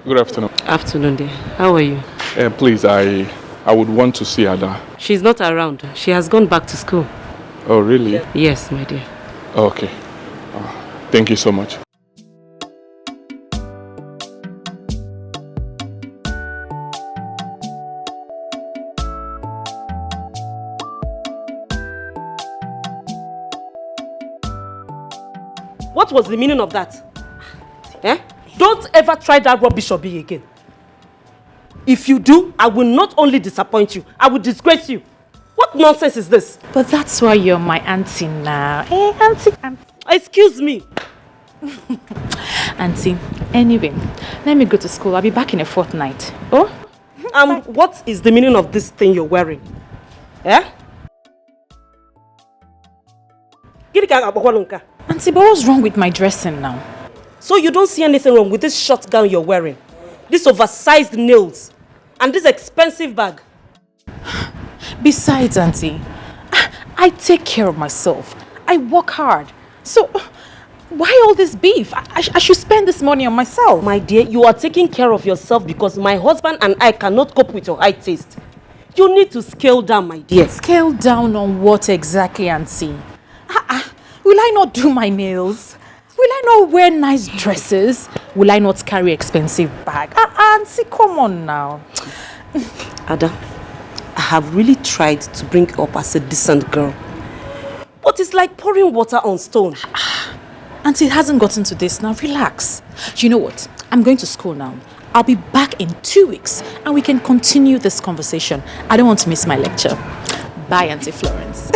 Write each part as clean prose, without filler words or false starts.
Good afternoon. Afternoon, dear. How are you? Please, I would want to see Ada. She's not around. She has gone back to school. Oh, really? Yes, my dear. Okay. Thank you so much. What was the meaning of that? Eh? Don't ever try that rubbish or be again. If you do, I will not only disappoint you, I will disgrace you. What nonsense is this? But that's why you're my auntie now. Eh, auntie? Excuse me. Auntie, anyway, let me go to school. I'll be back in a fortnight. Oh? What is the meaning of this thing you're wearing? Eh? Auntie, but what's wrong with my dressing now? So you don't see anything wrong with this short gown you're wearing? This oversized nails? And this expensive bag? Besides, Auntie, I take care of myself. I work hard. So, why all this beef? I should spend this money on myself. My dear, you are taking care of yourself because my husband and I cannot cope with your high taste. You need to scale down, my dear. Scale down on what exactly, Auntie? Will I not do my nails? Will I not wear nice dresses? Will I not carry expensive bag? Auntie, come on now. Ada, I have really tried to bring you up as a decent girl. But it's like pouring water on stone. Auntie, it hasn't gotten to this now. Relax. You know what? I'm going to school now. I'll be back in 2 weeks and we can continue this conversation. I don't want to miss my lecture. Bye, Auntie Florence.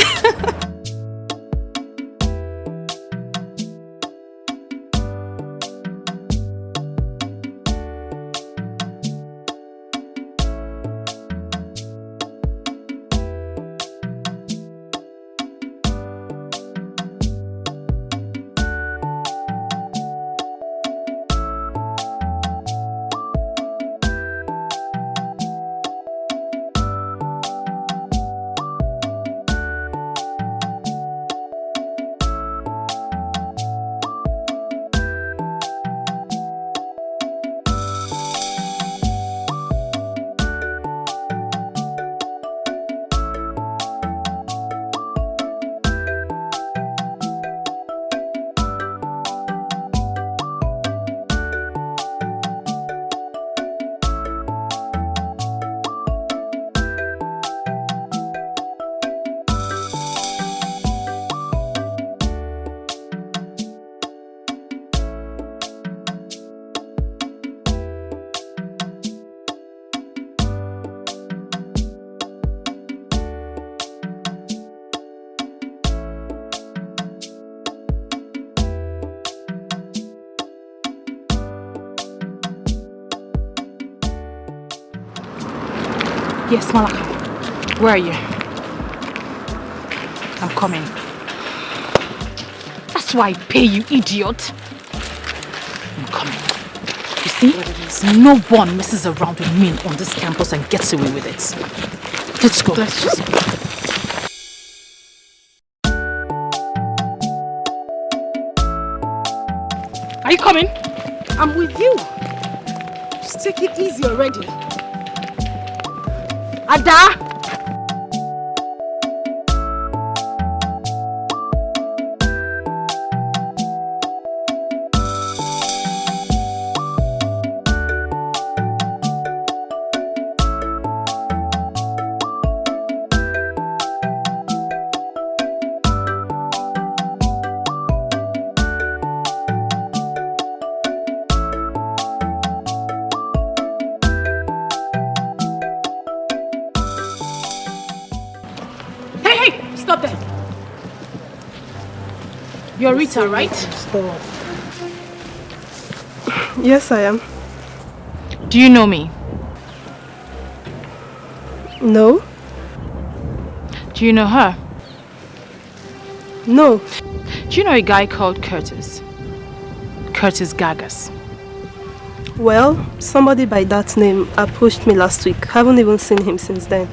Yes, Malaka. Where are you? I'm coming. That's why I pay you, idiot. I'm coming. You see, no one messes around with me on this campus and gets away with it. Let's go. Let's just go. Are you coming? I'm with you. Just take it easy already. Ada! You're Rita, right? Stop. Yes, I am. Do you know me? No. Do you know her? No. Do you know a guy called Curtis? Curtis Gagas. Well, somebody by that name approached me last week. Haven't even seen him since then.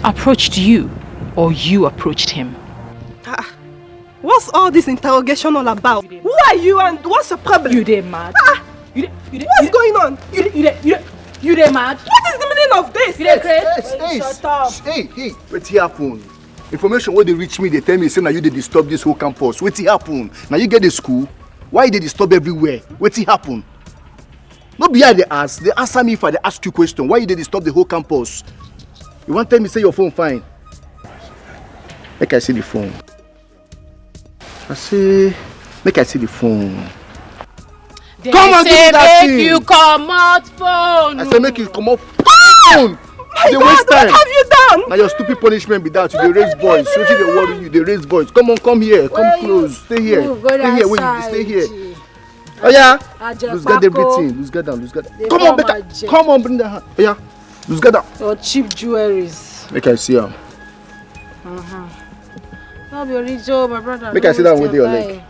Approached you? Or you approached him? What's all this interrogation all about? Who are you and what's the problem? You dey mad? What's going on? You dey mad? What is the meaning of this? You dey crazy? Shut up. Hey, what happen? Information where they reach me, they tell me say now you dey disturb this whole campus. What happen? Now you get the school. Why they disturb everywhere? What happen? No be I they ask. They answer me if I they ask you question. Why you dey disturb the whole campus? You want tell me say your phone fine? Make I see the phone. I say, make I see the phone. They come on, give me that make thing. you come out phone. I say make you come off phone. My They God, waste time. what have you done? Now your stupid punishment be that you dey raise voice. So they worry you, they raise voice. Come on, come here, come close, stay here, stay here. Wait, stay here. Oh yeah, lose guard everything, lose guard down, lose guard down. Come on, better, come on, bring the hand. Oh yeah, lose guard down. Your cheap jewelries. Make I see him. No be original, my brother. Make I sit down with your leg.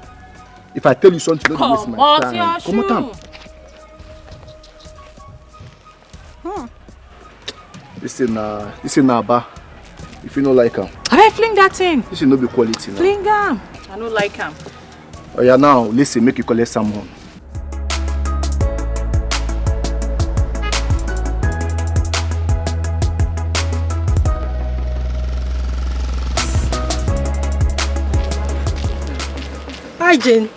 If I tell you something, don't waste my time. Come on, This is na bar. If you don't like him, I fling that thing. this will not be quality now. Fling him. I don't like him. Oh yeah, now listen, make you collect someone. Hi, Jane.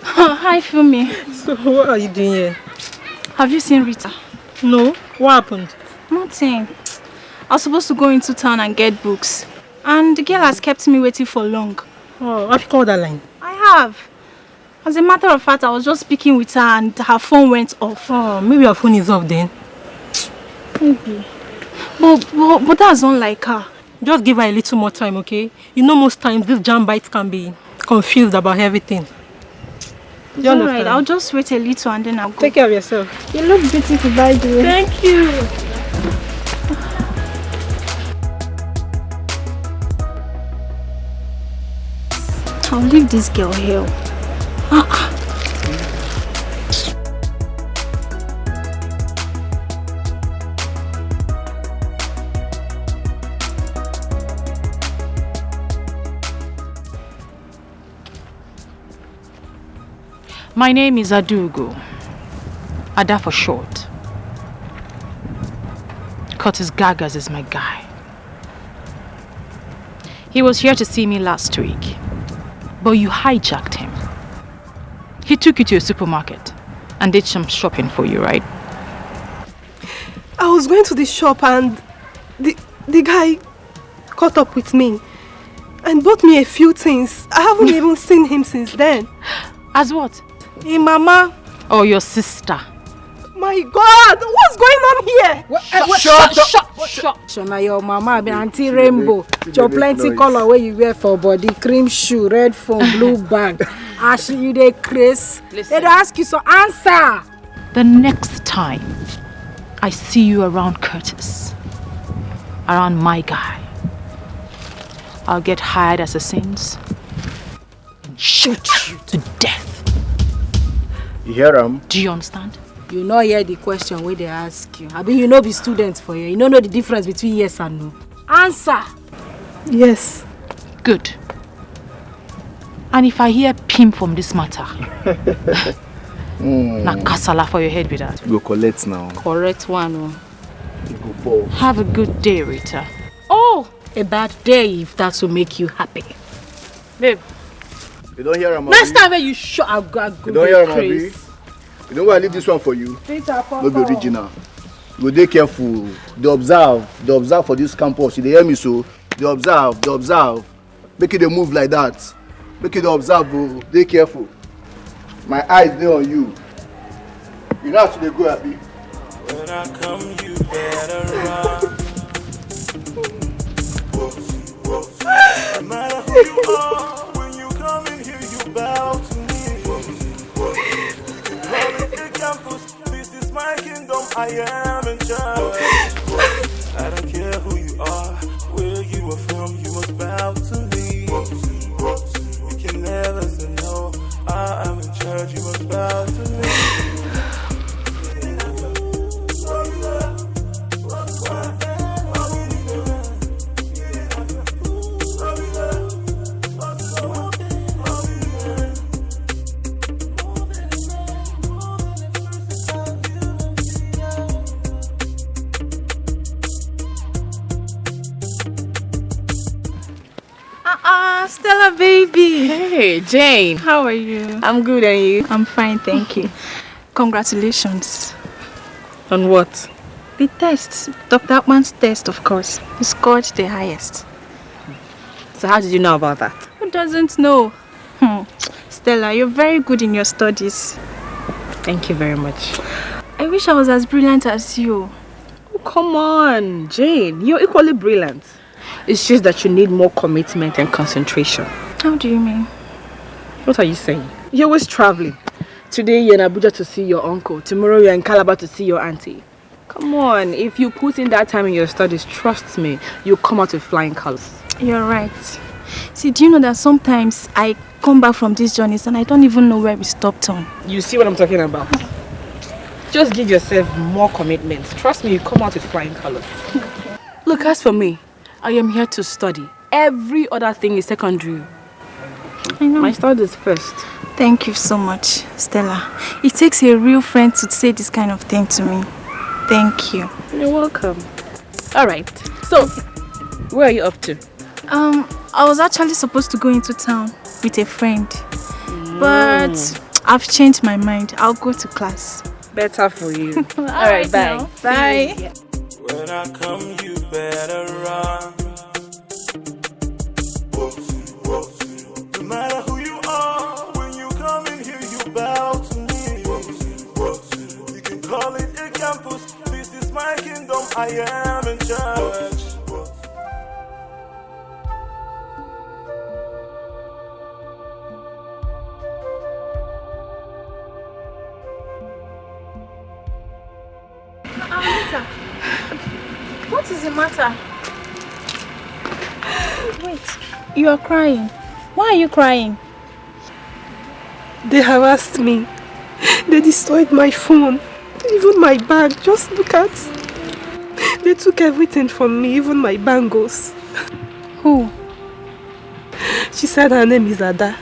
Hi, Fumi. So, what are you doing here? Have you seen Rita? No. What happened? Nothing. I was supposed to go into town and get books. And the girl has kept me waiting for long. Oh, have you called that line? I have. As a matter of fact, I was just speaking with her and her phone went off. Oh, maybe her phone is off then. Maybe. But that's unlike her. Just give her a little more time, okay? You know most times these jam bites can be confused about everything. Do you understand? Alright, I'll just wait a little and then I'll go. Take care of yourself. You look beautiful, by the way. Thank you. I'll leave this girl here. My name is Adugo. Ada for short. Curtis Gagas is my guy. He was here to see me last week, but you hijacked him. He took you to a supermarket and did some shopping for you, right? I was going to the shop and the guy caught up with me and bought me a few things. I haven't even seen him since then. As what? Hey, Mama. Or your sister? My God, what's going on here? Shut. Now your mama be Aunty Rainbow. Your plenty color where you wear for body, cream shoe, red phone, blue bag. Ashley, you dey Chris. They ask you so answer. The next time I see you around Curtis, around my guy, I'll get hired as a saint and shoot you to death. You hear him? Do you understand? You know hear the question where they ask you. I mean, you know be students for you. You don't know the difference between yes and no. Answer. Yes. Good. And if I hear pim from this matter, na kasala for your head with that. Go collect now. Correct one. Oh. You go fall. Have a good day, Rita. Oh, a bad day if that will make you happy. Babe. You don't hear him, Next time when you show I go you don't hear him, Abi? You know why I leave this one for you? No be original. You go dey careful. They observe for this campus. You dey hear me so? They observe. Make it dey move like that. Make it observe, bro. Dey careful. My eyes dey on you. You know how to dey go, Abi? When I come, you better run. No matter who you are, when you come in here, you bow to me. Campus, this is my kingdom, I am in charge. I don't care who you are, where you are from, you must bow to me. You can never say no, I am in charge, you must bow to me. Ah, Stella baby. Hey, Jane. How are you? I'm good, and you? I'm fine, thank you. Congratulations. On what? The test, Dr. Atman's test, of course. You scored the highest. So how did you know about that? Who doesn't know? Stella, you're very good in your studies. Thank you very much. I wish I was as brilliant as you. Oh, come on, Jane. You're equally brilliant. It's just that you need more commitment and concentration. How do you mean? What are you saying? You're always traveling. Today you're in Abuja to see your uncle. Tomorrow you're in Calabar to see your auntie. Come on, if you put in that time in your studies, trust me, you'll come out with flying colors. You're right. See, do you know that sometimes I come back from these journeys and I don't even know where we stopped on? You see what I'm talking about? Just give yourself more commitment. Trust me, you come out with flying colors. Look, as for me, I am here to study. Every other thing is secondary. I know. My studies first. Thank you so much, Stella. It takes a real friend to say this kind of thing to me. Thank you. You're welcome. Alright, so, where are you up to? I was actually supposed to go into town with a friend. But I've changed my mind. I'll go to class. Better for you. Alright, bye. now. Bye. See you. When I come, you better run. No matter who you are, when you come in here, you bow to me. You can call it a campus. This is my kingdom. I am in charge. What is the matter? Wait, you are crying. Why are you crying? They harassed me. They destroyed my phone. Even my bag. Just look at. They took everything from me, even my bangles. Who? She said her name is Ada.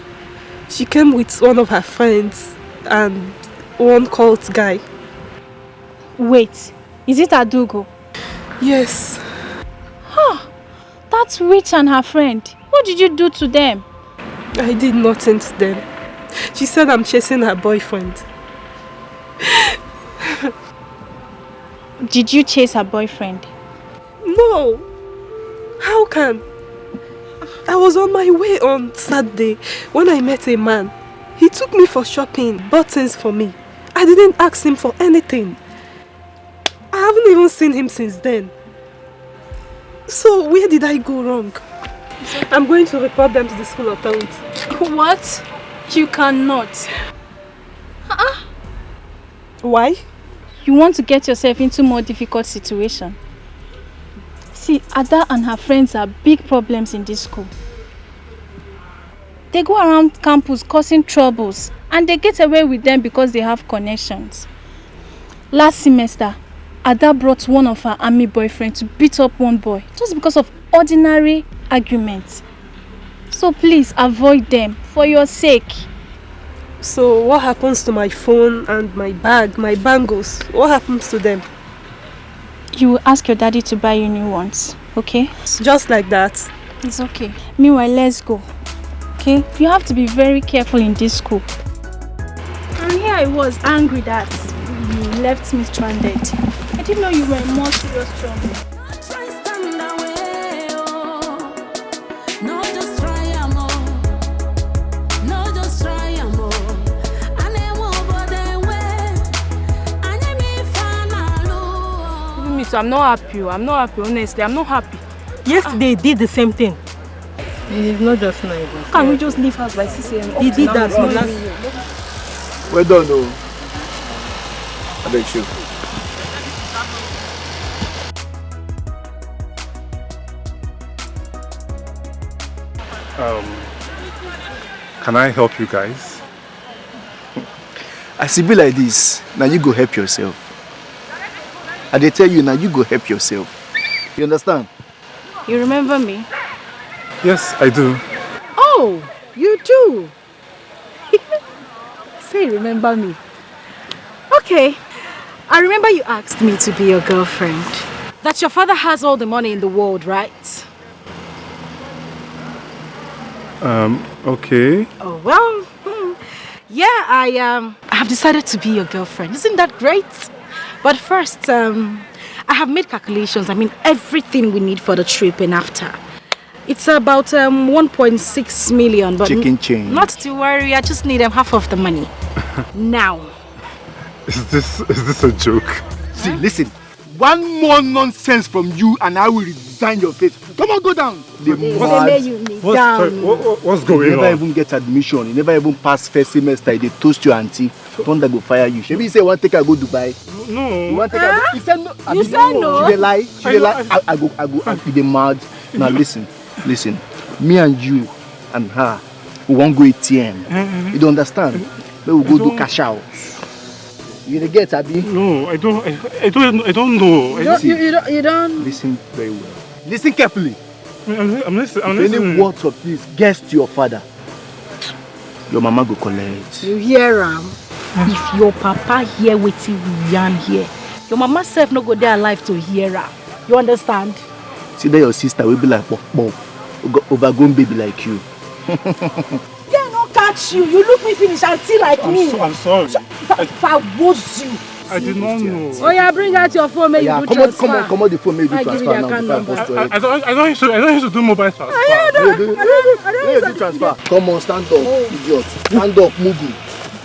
She came with one of her friends and one cult guy. Wait, is it Adugo? Yes. That's Witch and her friend. What did you do to them? I did nothing to them. She said I'm chasing her boyfriend. Did you chase her boyfriend? No. How can? I was on my way on Saturday when I met a man. He took me for shopping, bought things for me. I didn't ask him for anything. I haven't even seen him since then. So where did I go wrong? I'm going to report them to the school authority. What? You cannot. Why? You want to get yourself into more difficult situation. See, Ada and her friends are big problems in this school. They go around campus causing troubles and they get away with them because they have connections. Last semester, Ada brought one of her army boyfriends to beat up one boy just because of ordinary arguments. So please avoid them for your sake. So what happens to my phone and my bag, my bangles? What happens to them? You will ask your daddy to buy you new ones, okay? Just like that? It's okay. Meanwhile, let's go. Okay? You have to be very careful in this school. And here I was angry that you left me stranded. I didn't know you were in more serious trouble. So I'm not happy. Honestly. I'm not happy. Yesterday they did the same thing. It's not just nice. Can we just leave house by 6 a.m? He did that. Well done, though. I beg you. Can I help you guys? As it be like this, now you go help yourself. And they tell you now you go help yourself. You understand? You remember me? Yes, I do. Oh, you do? Say, remember me. Okay, I remember you asked me to be your girlfriend. That your father has all the money in the world, right? Okay. Oh, well, yeah, I have decided to be your girlfriend. Isn't that great? But first, I have made calculations. I mean, everything we need for the trip and after. It's about 1.6 million, but chicken change. Not to worry, I just need half of the money. Now. Is this a joke? See, listen. One more nonsense from you and I will resign your face. Come on, go down. What's going you on? never even get admission. You never even pass first semester. They toast your auntie. Thunder go fire you. Maybe you say one take I go Dubai. No. You want take I go? He said no. You said no. She dey lie. She dey lie. I go. You dey mad. Now listen. Me and you and her, we won't go ATM. You don't understand? We will go do cash out. You dey get, Abi? No, I don't know. You don't. Listen very well. Listen carefully. I'm listening. If any words of this gets to your father, your mama go collect. You hear him? If your papa hear wetin we yarn here, your mama self no go there alive to hear her. You understand? See that your sister will be like pop, overgrown baby like you. Yeah, no catch you. You look me finish and see like me. I'm sorry. If I was you. I did not know. Oh yeah, bring out your phone, make you do transfer. Come on, the phone, make you do transfer give you now. I don't used to do mobile transfer. I don't do transfer. Come on, stand up, idiot. Stand up, Mugu.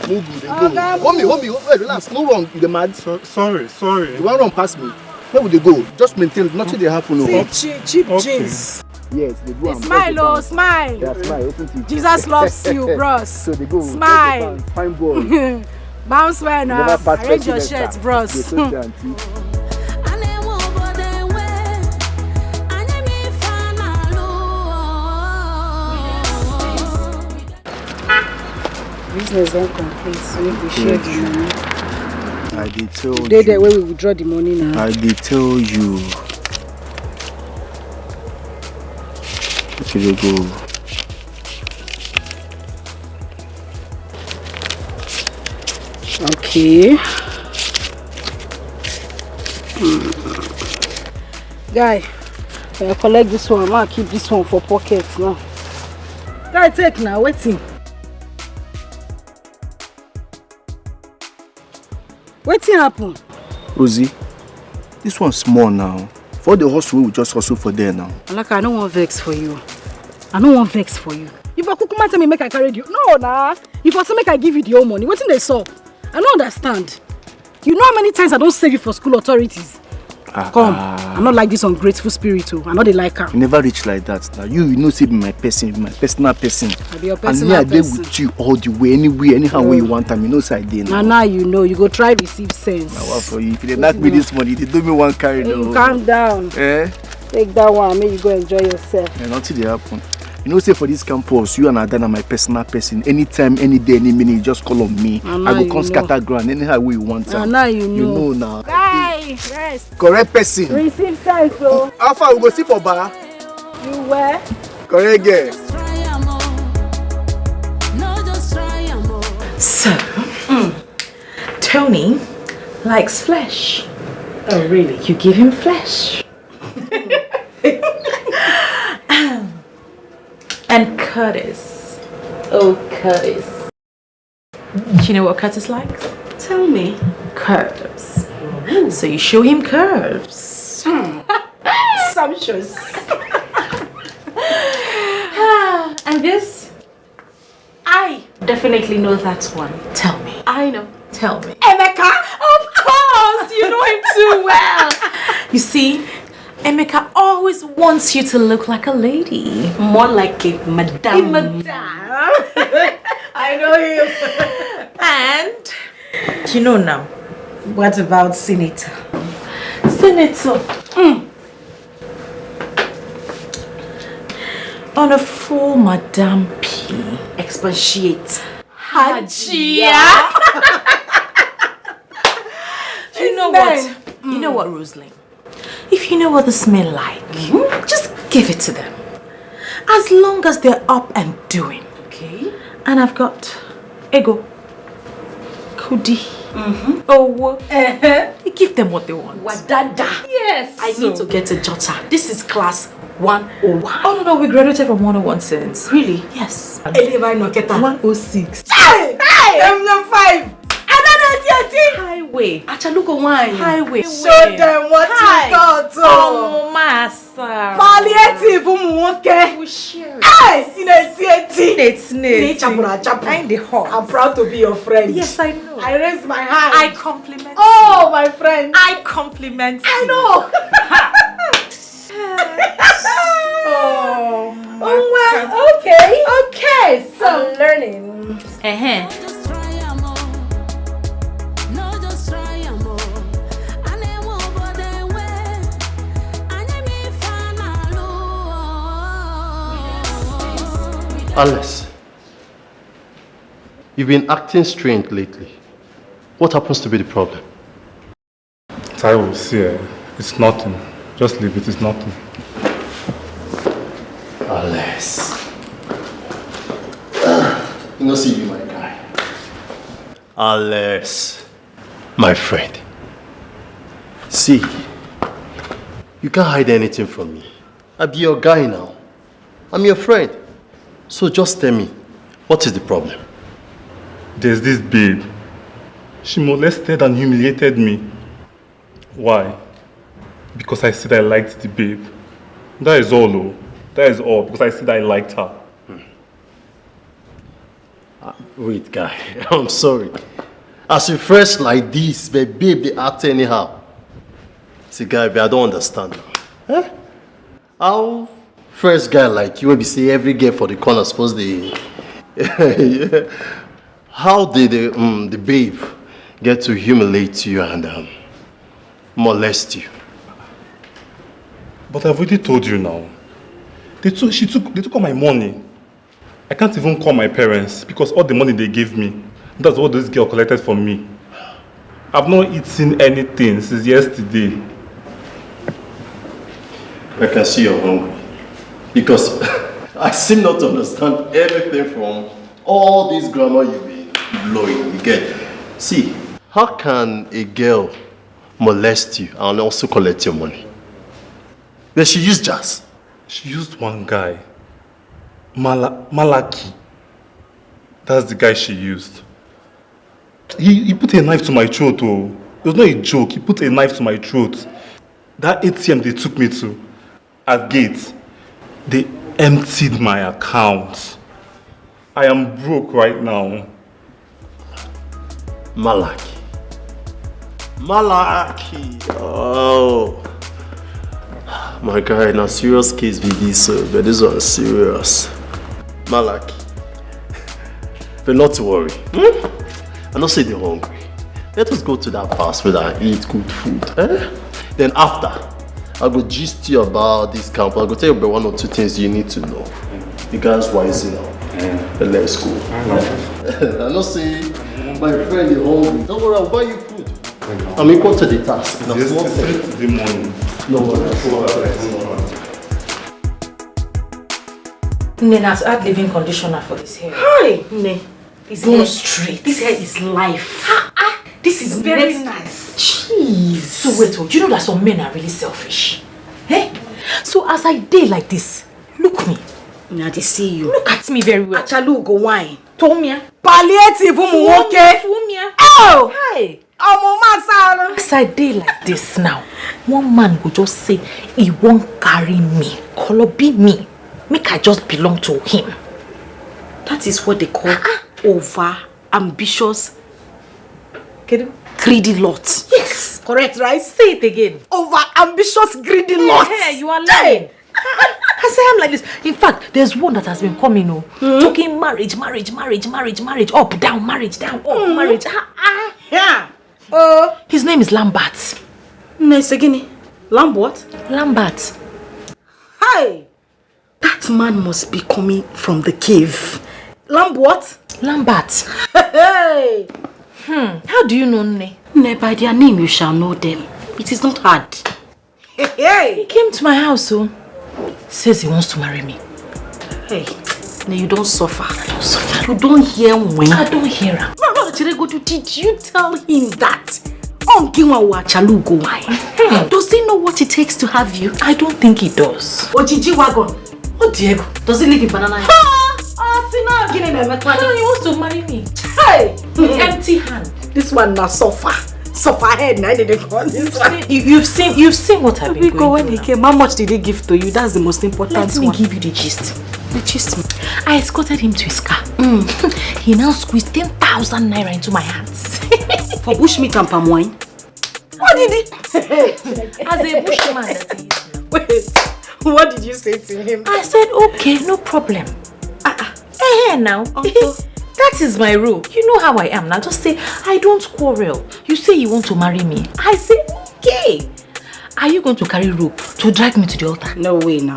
They go. Hold me, wait, relax. No wrong, you the mad. Sorry. You want run past me? Where would they go? Just maintain, nothing they happen. No. Cheap jeans. Yes, they do. Smile, smile. Yeah, smile, open to Jesus loves you, bros. So they go. Smile. Fine boy. Bounce well now. Arrange your shirts, bros. Business don't complete, so we share the money. I did tell you. They where we withdraw the money now. I did tell you. Okay, go. Okay. Guy, when I collect this one, I'm gonna keep this one for pockets now. Guy, take now, waiting. Waiting happen. Rosie, this one's small now. For the hustle, we just hustle for there now. Alaka, I don't want vex for you. If I could come and tell me make I carry you. No, nah. If I say make I give you the whole money, what's in the sub? I don't understand. You know how many times I don't save you for school authorities? Come, I'm not like this ungrateful spirit too. I'm not the like her. You never reach like that. Now you know say be my person, my personal person. I be your and personal me I dey with you all the way, anywhere, anyhow where you want time. You know say I dey now. Now you know, you go try receive sense. Now what for you? If you knock me this money, they do me one carry though. Calm down. Take that one, make you go enjoy yourself. Nothing dey happen. You know, say for this campus, you and Adana my personal person. Anytime, any day, any minute, you just call on me. I go come scatter ground anyhow way you want. Now you know. You know now. Guy, rest. Correct person. Receive sense, so. How far we go see for bar? You where? Correct girl. So, Tony likes flesh. Oh, really? You give him flesh. And Curtis. Oh, Curtis. Do you know what Curtis likes? Tell me. Curves. So you show him curves. Sumptuous. And this? I definitely know that one. Tell me. I know. Tell me. Emeka? Of course! You know him too well. You see, Emeka always wants you to look like a lady. More like a madame. I know him. And, you know now. What about Senator? Senator. On a full Madame P. Expatiate. Hajia. You know what? You know what, Rosalind? If you know what the smell like, just give it to them. As long as they're up and doing. Okay. And I've got ego, kudi, you give them what they want. Wadada. Yes. I need to get a jotter. This is class 101. Oh no, we graduated from 101 since. Really? Yes. 106. Hey! M5! Highway. Achaluko wine. Highway. Show them what you got. Oh, massa. Palliative umuwoke. We share. Hey! It's I'm the heart. I'm proud to be your friend. Yes, I know. I raise my hand. I compliment Oh, my friend. I compliment I know. Oh, well, okay. So I'm learning. Just try am oh. No, just try am oh. And they won't go their way. And they may find a Alice, you've been acting strange lately. What happens to be the problem? I will see. It's nothing. Just leave it. It's nothing. Alice. You know, see you, my guy. Alice, my friend. See, you can't hide anything from me. I'll be your guy now. I'm your friend. So just tell me, what is the problem? There's this babe. She molested and humiliated me. Why? Because I said I liked the babe. That is all, though. That is all. Because I said I liked her. Wait, guy. I'm sorry. As you fresh like this, but babe, they act anyhow. See, guy, but I don't understand. Huh? How fresh guy like you will be say every girl for the corner suppose they... How did the babe get to humiliate you and molest you? But I've already told you now. They took all my money. I can't even call my parents because all the money they gave me, that's what this girl collected from me. I've not eaten anything since yesterday. I can see you're hungry. Because I seem not to understand anything from all this grammar you've been blowing. You get? See, how can a girl molest you and also collect your money? But she used jazz. She used one guy. Malaki. That's the guy she used. He put a knife to my throat. Oh. It was not a joke. He put a knife to my throat. That ATM they took me to at gate, they emptied my account. I am broke right now. Malaki. Oh. My guy, now serious case be this, but this one is serious. Malaki. But not to worry. I don't say they're hungry. Let us go to that fast food and eat good food. Then after, I'll go gist you about this camp. I'll go tell you about one or two things you need to know. You guys wise now. But let's go. I don't say my friend is hungry. Don't worry, I'll buy you food. I'm equal to the task. Yes, the morning. No worries. Nena's add living conditioner for this hair. Hi, Ne. It's going straight. This hair is life. This is Very nice. Jeez. So wait, you know that some men are really selfish. Eh? So as I day like this, look me. Now they see you. Look at me very well. Achalu go wine. Tomia. Palliative umuwoke. Tomia. Oh! Hi. As I day like this now, one man will just say he won't carry me. Color be me. Make I just belong to him. That is what they call over ambitious greedy lot. Yes. Correct, right? Say it again. Over ambitious greedy lot. Hey, you are lying. I say I'm like this. In fact, there's one that has been coming, talking marriage, up, down, marriage, down, up, marriage. Yeah. His name is Lambert. Nice again. Lamb what? Lambert. Hi. That man must be coming from the cave. Lamb what? Lambert. Hey. How do you know Ne? Ne, by their name you shall know them. It is not hard. Hey. He came to my house, says he wants to marry me. Hey, no, you don't suffer. I don't suffer. You don't hear when. I don't hear her. No, Chirego, did you tell him that? Does he know what it takes to have you? I don't think he does. Ojiji wagon. Oh, Diego. Does he live in banana? He wants to marry me. Hey! Empty hand. This one now suffer. Suffer head. Now they call this one. You've seen what I've been going through. When he came, how much did he give to you? That's the most important one. Let me give you the gist. The gist. I escorted him to his car. He now squeezed 10,000 naira into my hands. For bushmeat and palm wine? What did he? As a bushman that he is. Wait, what did you say to him? I said, okay, no problem. Now. That is my rule. You know how I am now. Just say, I don't quarrel. You say you want to marry me. I say, okay. Are you going to carry rope to drag me to the altar? No way now.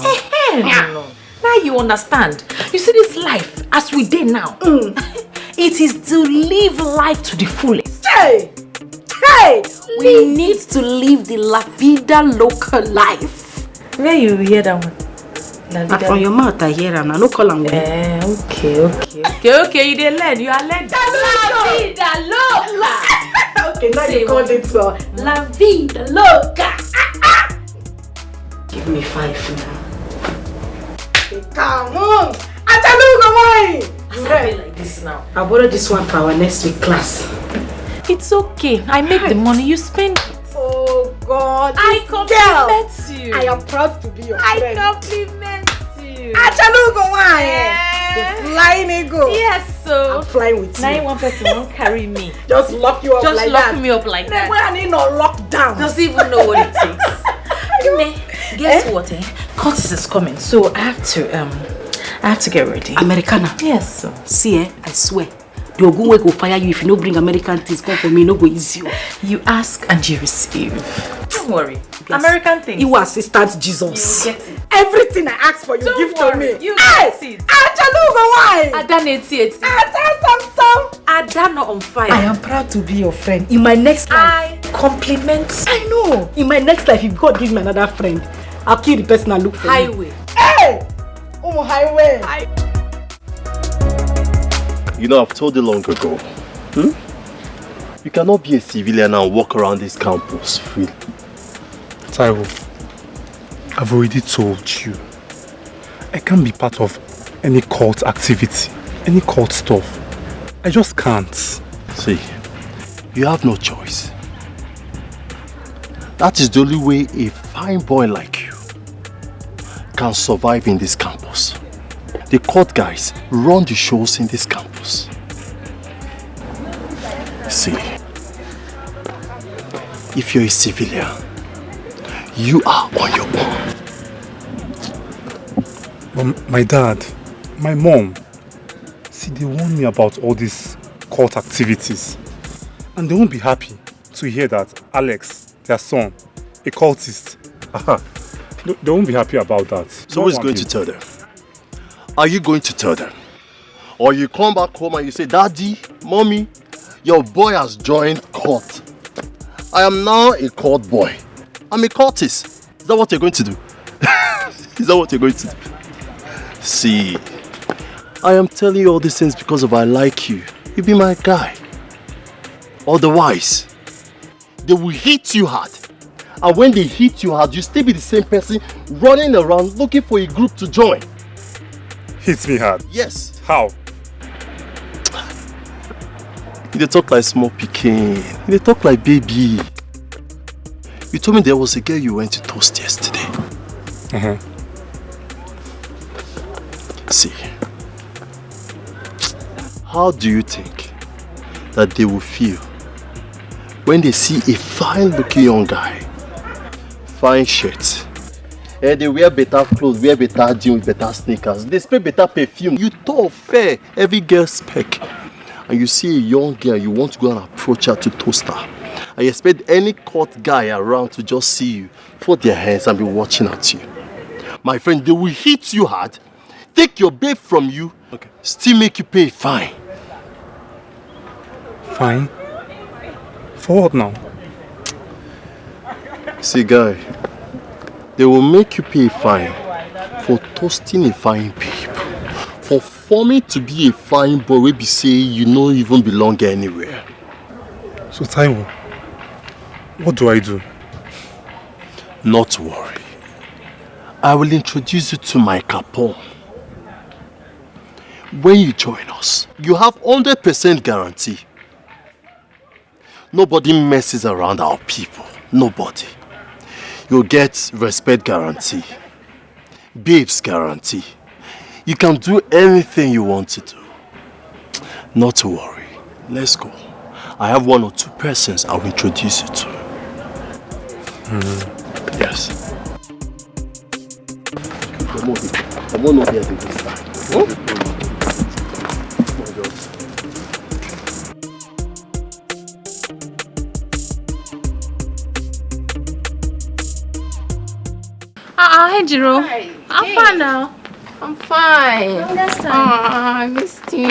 No. Now you understand. You see this life, as we did now, it is to live life to the fullest. Hey! We need to live the La Vida Loca life. Where you hear that one? From your mouth I hear them. No call them. Okay. You didn't learn. You are learning. La Vida Loca. Okay, now you called it La Vida Loca. Give me 5 now. Come on! Come like this now. I borrowed this one for our next week class. It's okay. I make the money. You spend it. Oh God! I compliment you. I am proud to be your friend. I compliment you. The flying eagle. Yes, so I'm flying with you. Now one person won't carry me. Just lock you up Just like lock that. me up like that. When I need no lockdown. Doesn't even know what it takes. Guess what? Curtis is coming, so I have to get ready. Americana. Yes. So. See, I swear. The Ogun will fire you if you don't bring American things. Come for me, no go easy. You ask and you receive. Don't worry. Yes. American things. You assistant Jesus. You get it. Everything I ask for, you Don't give worry. to me. You get it. Ada 88. Ada not on fire. I am proud to be your friend. In my next life, I compliment. I know. In my next life, if God gives me another friend, I'll kill the person I look for. Highway. Hey! Highway. You know, I've told you long ago. You cannot be a civilian and walk around this campus freely. Taiwo, I've already told you. I can't be part of any cult activity, any cult stuff. I just can't. See, you have no choice. That is the only way a fine boy like you can survive in this campus. The cult guys run the shows in this campus. See, if you're a civilian, you are on your own. But my dad, my mom, see, they warn me about all these cult activities. And they won't be happy to hear that Alex, their son, a cultist. They won't be happy about that. So who's going to tell them? Are you going to tell them? Or you come back home and you say, Daddy, Mommy, your boy has joined cult. I am now a cult boy. I'm a cultist. Is that what you're going to do? Is that what you're going to do? See, I am telling you all these things because of I like you. You be my guy. Otherwise, they will hit you hard. And when they hit you hard, you still be the same person running around looking for a group to join. Hits me hard? Yes. How? They talk like small pikin. They talk like baby. You told me there was a girl you went to toast yesterday. See, how do you think that they will feel when they see a fine-looking young guy, fine shirt, and they wear better clothes, wear better jeans with better sneakers, they spray better perfume, you talk fair, every girl spec, and you see a young girl, you want to go and approach her to toast her, and you expect any cult guy around to just see you, put their hands and be watching at you. My friend, they will hit you hard, take your babe from you, still make you pay fine. Fine? For what now? See, guy, they will make you pay a fine for toasting a fine babe, for forming to be a fine boy wey be say you no even belong anywhere. So Taiwo, What do I do? Not to worry. I will introduce you to my Capone. When you join us, you have 100% guarantee. Nobody messes around our people. Nobody. You'll get respect guarantee. Babes guarantee. You can do anything you want to do. Not to worry. Let's go. I have 1 or 2 persons I'll introduce you to. Yes. Come on over here this time. Huh? Hey, Jiro. I'm fine now. I'm fine. Last time. I missed you. I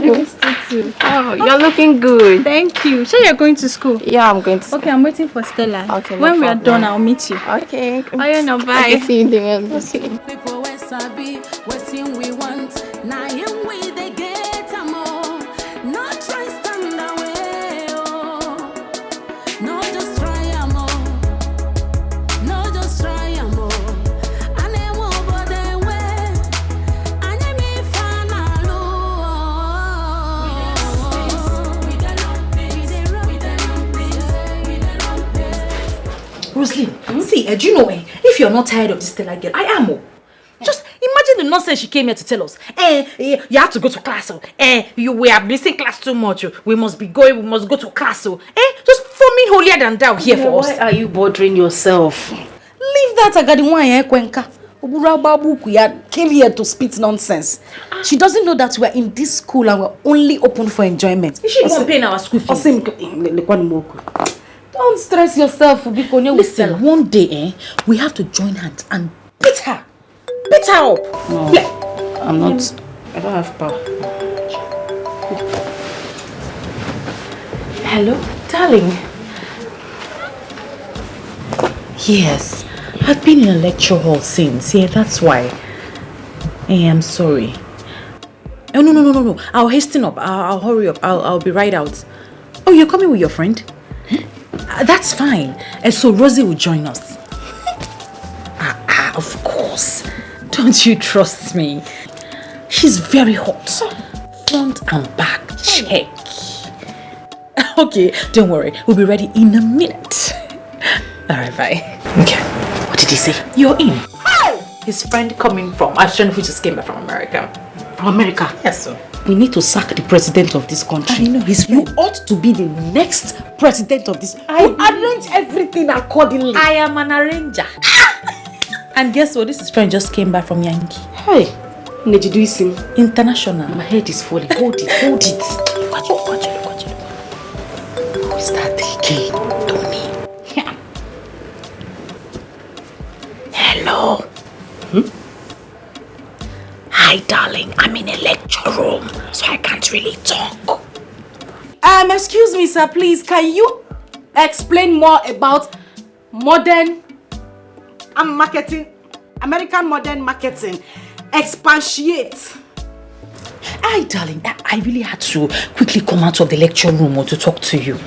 missed you too. Oh, you're looking good. Thank you. Sure, you're going to school? Yeah, I'm going to school. Okay, I'm waiting for Stella. Okay, when we are done, I'll meet you. Okay. Oh, yeah, no, bye. Okay, see you there. Okay. People we sabi, wetin we want. Na him we dey get am all. No try stand away, oh. No just try am all. No just try am all. Ane wo bode we. Ane mi fanalu. We dey run things. We dey run things. We dey run things. Rosaline, see, do you know if you're not tired of this Stella girl, I am. Just imagine the nonsense she came here to tell us. You have to go to class. We are missing class too much. We must be going. We must go to class. Just forming holier than thou here for us. Why are you bothering yourself? Leave that Agadiwan Kwenka. Obura Babu came here to spit nonsense. She doesn't know that we're in this school and we're only open for enjoyment. Is she even paying our school fees? Don't stress yourself. Listen, one day, we have to join hands and beat her. Beat her up. No, I'm not. I don't have power. Hello, darling. Yes, I've been in a lecture hall since. Yeah, that's why. I'm sorry. Oh, no. I'll hasten up. I'll hurry up. I'll be right out. Oh, you're coming with your friend? That's fine. And so Rosie will join us. Of course. Don't you trust me? She's very hot. Front and back. Check. Okay, don't worry. We'll be ready in a minute. Alright, bye. Okay. What did he say? You're in. Hi! His friend coming from Ashton, who just came back from America. From America? Yes, sir. We need to sack the president of this country. I know, you ought to be the next president of this. I arrange everything accordingly. I am an arranger. And guess what? This is friend just came back from Yankee. Hey, Nejiduisim. International. My head is falling. Hold it, hold it. Watch it. Who is that again? Tony. Yeah. Hello. Hi, darling. I'm in a lecture room, so I can't really talk. Excuse me, sir. Please, can you explain more about modern marketing, American modern marketing? Expatiate. Hi, darling. I really had to quickly come out of the lecture room to talk to you.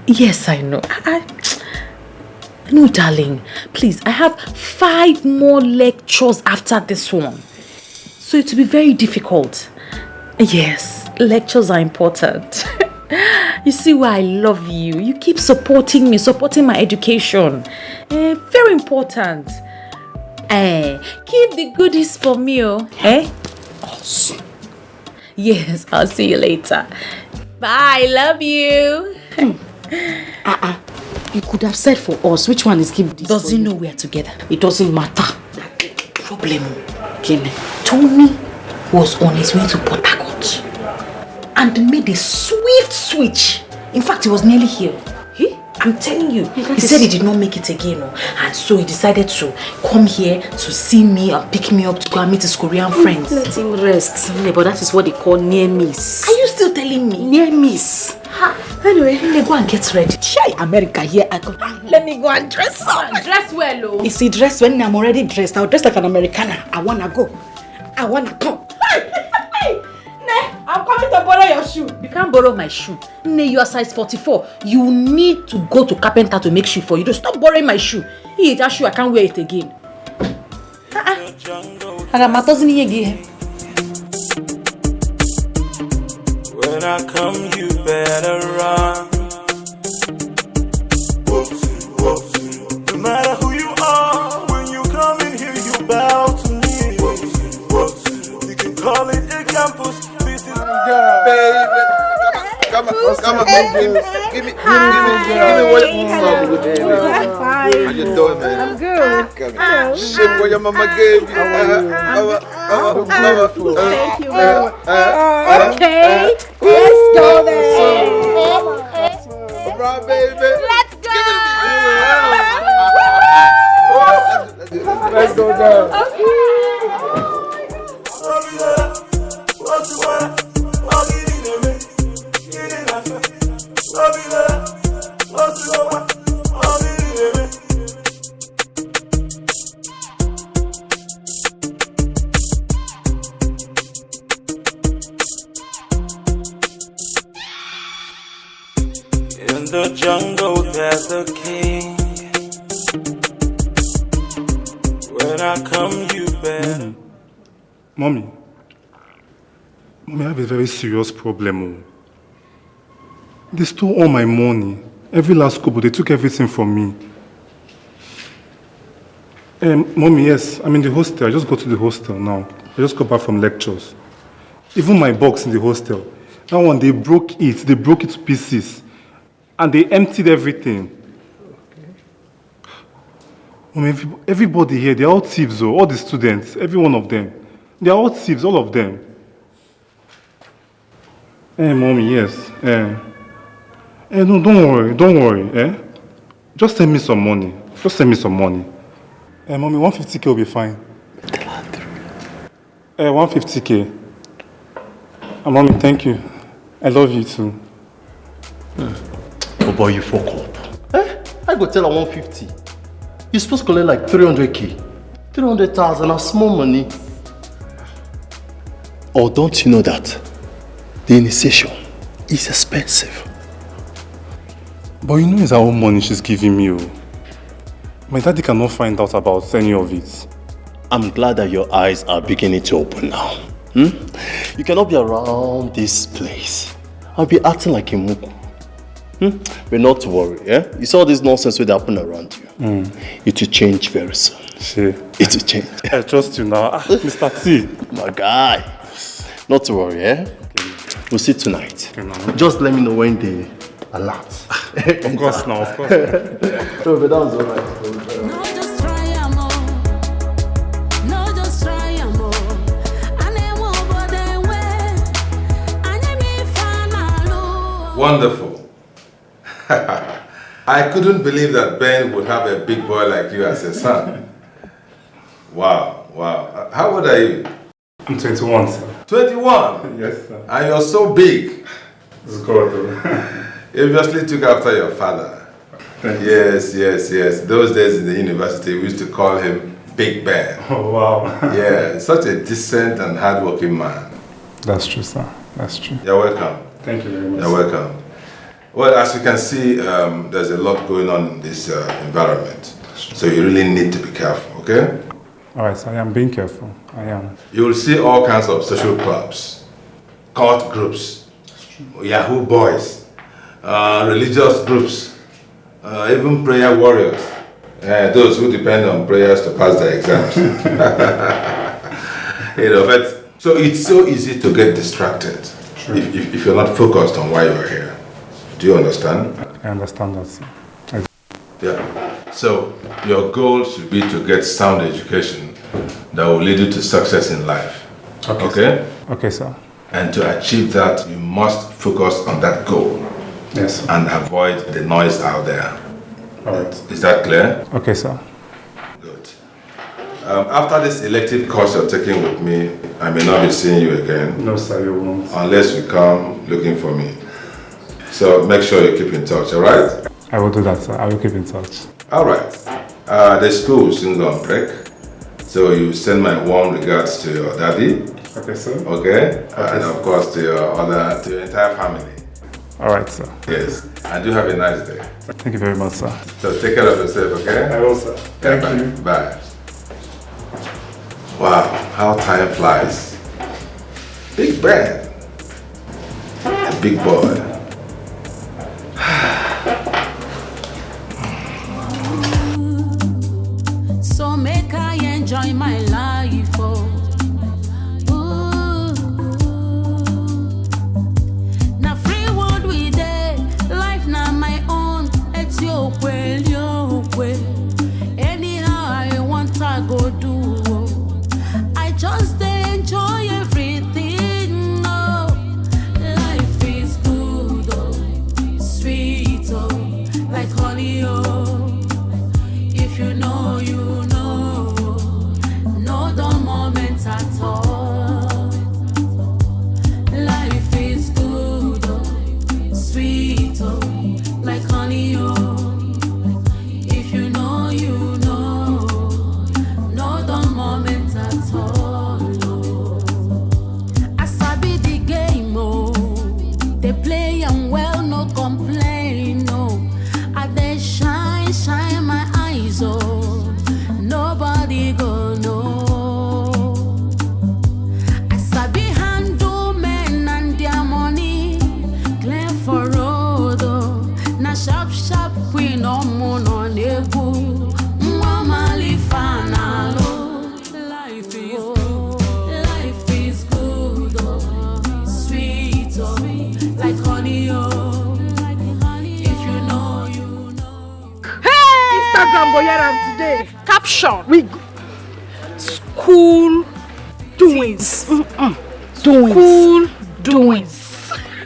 Yes, I know. No, darling. Please, I have 5 more lectures after this one. So it will be very difficult. Yes, lectures are important. You see why I love you. You keep supporting me, supporting my education. Very important. Keep the goodies for me, Awesome. Yes, I'll see you later. Bye, love you. You could have said for us which one is keep this. Does he know we are together? It doesn't matter. Problem. Tony was on his way to Port Harcourt and made a swift switch. In fact, he was nearly here. I'm telling you. He said he did not make it again. And so he decided to come here to see me and pick me up to go and meet his Korean friends. Let him rest. But that is what they call near miss. Are you still telling me? Near miss. Anyway, let me go and get ready. Shy America here. Let me go and dress up. Dress well, oh. You see, dress when I'm already dressed. I'll dress like an Americana. I wanna go. I wanna come. I'm coming to borrow your shoe. You can't borrow my shoe. Nay, you are size 44. You need to go to carpenter to make shoe for you. Don't stop borrowing my shoe. Hey, that shoe, I can't wear it again. When I come, you better run. No matter who you are, when you come in here, you bow to me. You can call it a campus. This is baby. Come on, give me what you How you doing, man? I'm good. Shit, what your mama gave you. Thank you very much. Okay, let's go then. Right, baby. Let's go. Let's go down. in the jungle, there's a king. When I come, you better. Mommy, I have a very serious problem. They stole all my money. Every last couple, they took everything from me. Mommy, yes, I'm in the hostel. I just go to the hostel now. I just got back from lectures. Even my box in the hostel. That one, they broke it. They broke it to pieces. And they emptied everything. Mommy, everybody here, they're all thieves, though. All the students, every one of them. They're all thieves, all of them. Mommy, yes. No, don't worry. Just send me some money. Mommy, 150K will be fine. 150K. Mommy, thank you. I love you too. Oh boy, you fuck up. I go tell her 150. You're supposed to collect like 300K. 300,000 are small money. Or don't you know that the initiation is expensive? But you know it's her own money she's giving me. My daddy cannot find out about any of it. I'm glad that your eyes are beginning to open now. You cannot be around this place. I'll be acting like a muku. But not to worry, You saw this nonsense will happen around you. It will change very soon. Sure. It will change. I trust you now. Mr. T. My guy. Not to worry, Okay. We'll see tonight. Okay, just let me know when they alert. Of course now, of course. No, but that was alright. Wonderful. I couldn't believe that Ben would have a big boy like you as a son. Wow. How old are you? I'm 21, sir. 21? Yes, sir. And you're so big. It's good. You obviously took after your father. Yes. Those days in the university, we used to call him Big Ben. Oh, wow. Yeah, such a decent and hardworking man. That's true, sir. That's true. You're welcome. Thank you very much. You're welcome. Well, as you can see, there's a lot going on in this environment. So you really need to be careful, okay? All right, so I am being careful. I am. You will see all kinds of social clubs, cult groups, Yahoo boys, religious groups, even prayer warriors. Those who depend on prayers to pass their exams. But so it's so easy to get distracted if you're not focused on why you're here. Do you understand? I understand that, sir. Yeah. So your goal should be to get sound education that will lead you to success in life. Okay? Okay, sir. And to achieve that, you must focus on that goal. Yes. And avoid the noise out there. All right. Is that clear? Okay, sir. Good. After this elective course you're taking with me, I may not be seeing you again. No, sir, you won't. Unless you come looking for me. So make sure you keep in touch, all right? I will do that, sir. I will keep in touch. All right. The school will soon go on break. So you send my warm regards to your daddy. Okay, sir. Okay? And of course to your entire family. Alright, sir. Yes. And do have a nice day. Thank you very much, sir. So take care of yourself, okay? I will, sir. Thank you. Bye. Wow, how time flies. Big man. A big boy. So make I enjoy my life, oh. Ooh. Now free world we dey, life na my own. It's your way, your way. Anyhow I want I go do. Oh. I just dey enjoy everything. Oh, life is good, oh, sweet, oh, like honey, oh. If you know, you know, no dull moments at all. Life is good, oh, sweet, oh, like honey, oh. If you know, you know, no dull moments at all. Oh. I sabi the game, oh, they play and well, no complain, no. I they shine, shine my eyes, oh, nobody go know. I sabi handle men and their money, clear for road, oh. Na sharp, sharp we no moon on egu. Mwamali fanalo. Life is good, life is good, oh, sweet, oh, like honey, oh. If you know, you know. Instagram go hear am today. Caption. We go. School doings. School doings.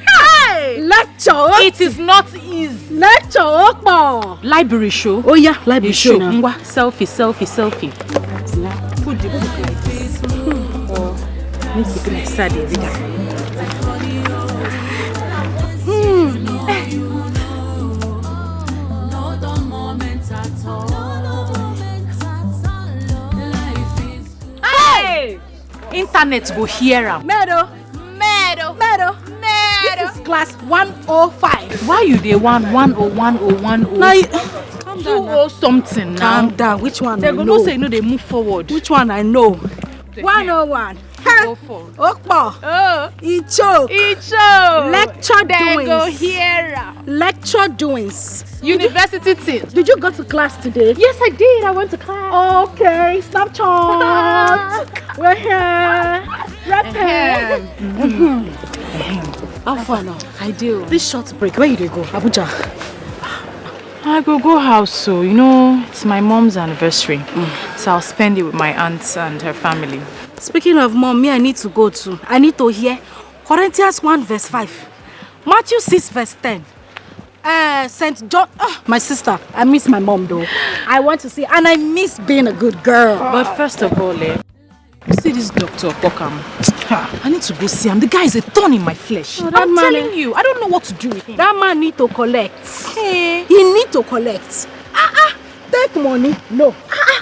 Hey! Lecture. It is not easy. Lecture opo. Library show. Oh yeah, library show. Ngwa, selfie, selfie, selfie. Put the book like this. Need to be like sad every time. No dull moments at all. Life is Hey! Internet go hear am. Meadow. Meadow. Meadow. This is class 105. Why you dey 1010101? Now, Calm down. 20 something now. Calm down. Which one They I go know? know say no, they move forward. Which one I know? 101. Go for. Okpo. Oh, Icho. Icho. Lecture They go doings. hear am. Lecture doings. University thing. Did you go to class today? Yes, I did. I went to class. Okay, Snapchat. We're here. Rapping. How far now? I do. This short break, where you dey go? Abuja. I go house, so you know it's my mom's anniversary, so I'll spend it with my aunts and her family. Speaking of mom, me I need to go too. I need to hear Corinthians 1 verse 5, Matthew 6 verse 10. St. John. My sister, I miss my mom though. I want to see, and I miss being a good girl. But first of all, you see this Dr. Pokam. I need to go see him. The guy is a thorn in my flesh. Oh, I'm telling you, I don't know what to do with him. That man need to collect. Hey. He need to collect. Take money. No.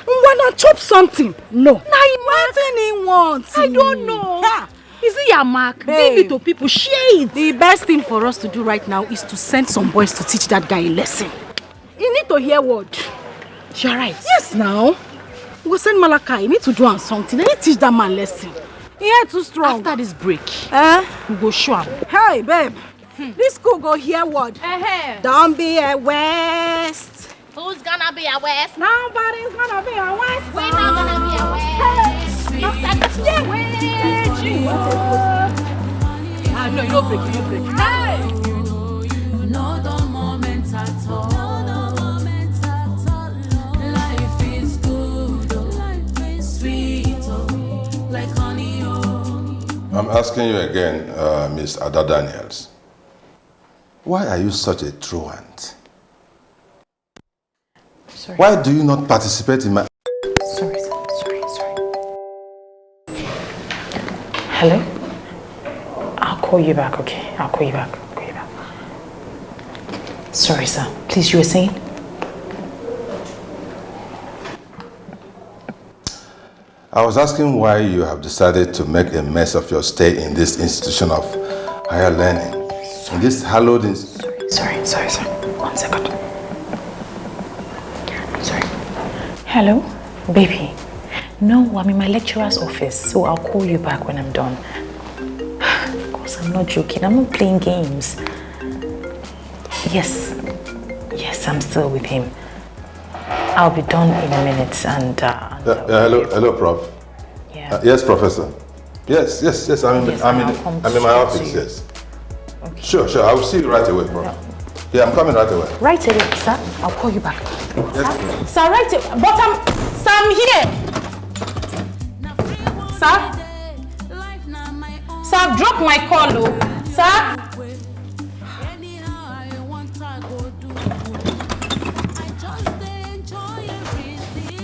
Wanna chop something? No. Nothing he wants. I don't know. Is it your mark? Babe. Give it to people. Share it. The best thing for us to do right now is to send some boys to teach that guy a lesson. He need to hear word. You're right. Yes, now. We'll send Malaka. He need to do something. They need to teach that man lesson. He ain't too strong. After this break, we go show him. Hey, babe. This school go hear word. Don't be a waste. Who's gonna be a West? Nobody's gonna be a waste. We're not gonna be a West. No, you don't break. Hey! No dull moments at all. Life is good, life is sweet, like honey. I'm asking you again, Miss Ada Daniels. Why are you such a truant? Sorry. Why do you not participate in my... Sorry. Hello? I'll call you back, okay? I'll call you back. Sorry, sir. Please, you were saying? I was asking why you have decided to make a mess of your stay in this institution of higher learning. In this hallowed Sorry. 1 second. Sorry. Hello? Baby. No, I'm in my lecturer's office, so I'll call you back when I'm done. Of course, I'm not joking. I'm not playing games. Yes, I'm still with him. I'll be done in a minute and... hello, Prof. Yeah. Yes, Professor. Yes, I'm in my office, yes. Okay. Sure, I will see you right away, Prof. Yeah, I'm coming right away. Right away, sir. I'll call you back. Yes, Sir, right away. But I'm here. Sir? Sir, I've dropped my call, though. Sir?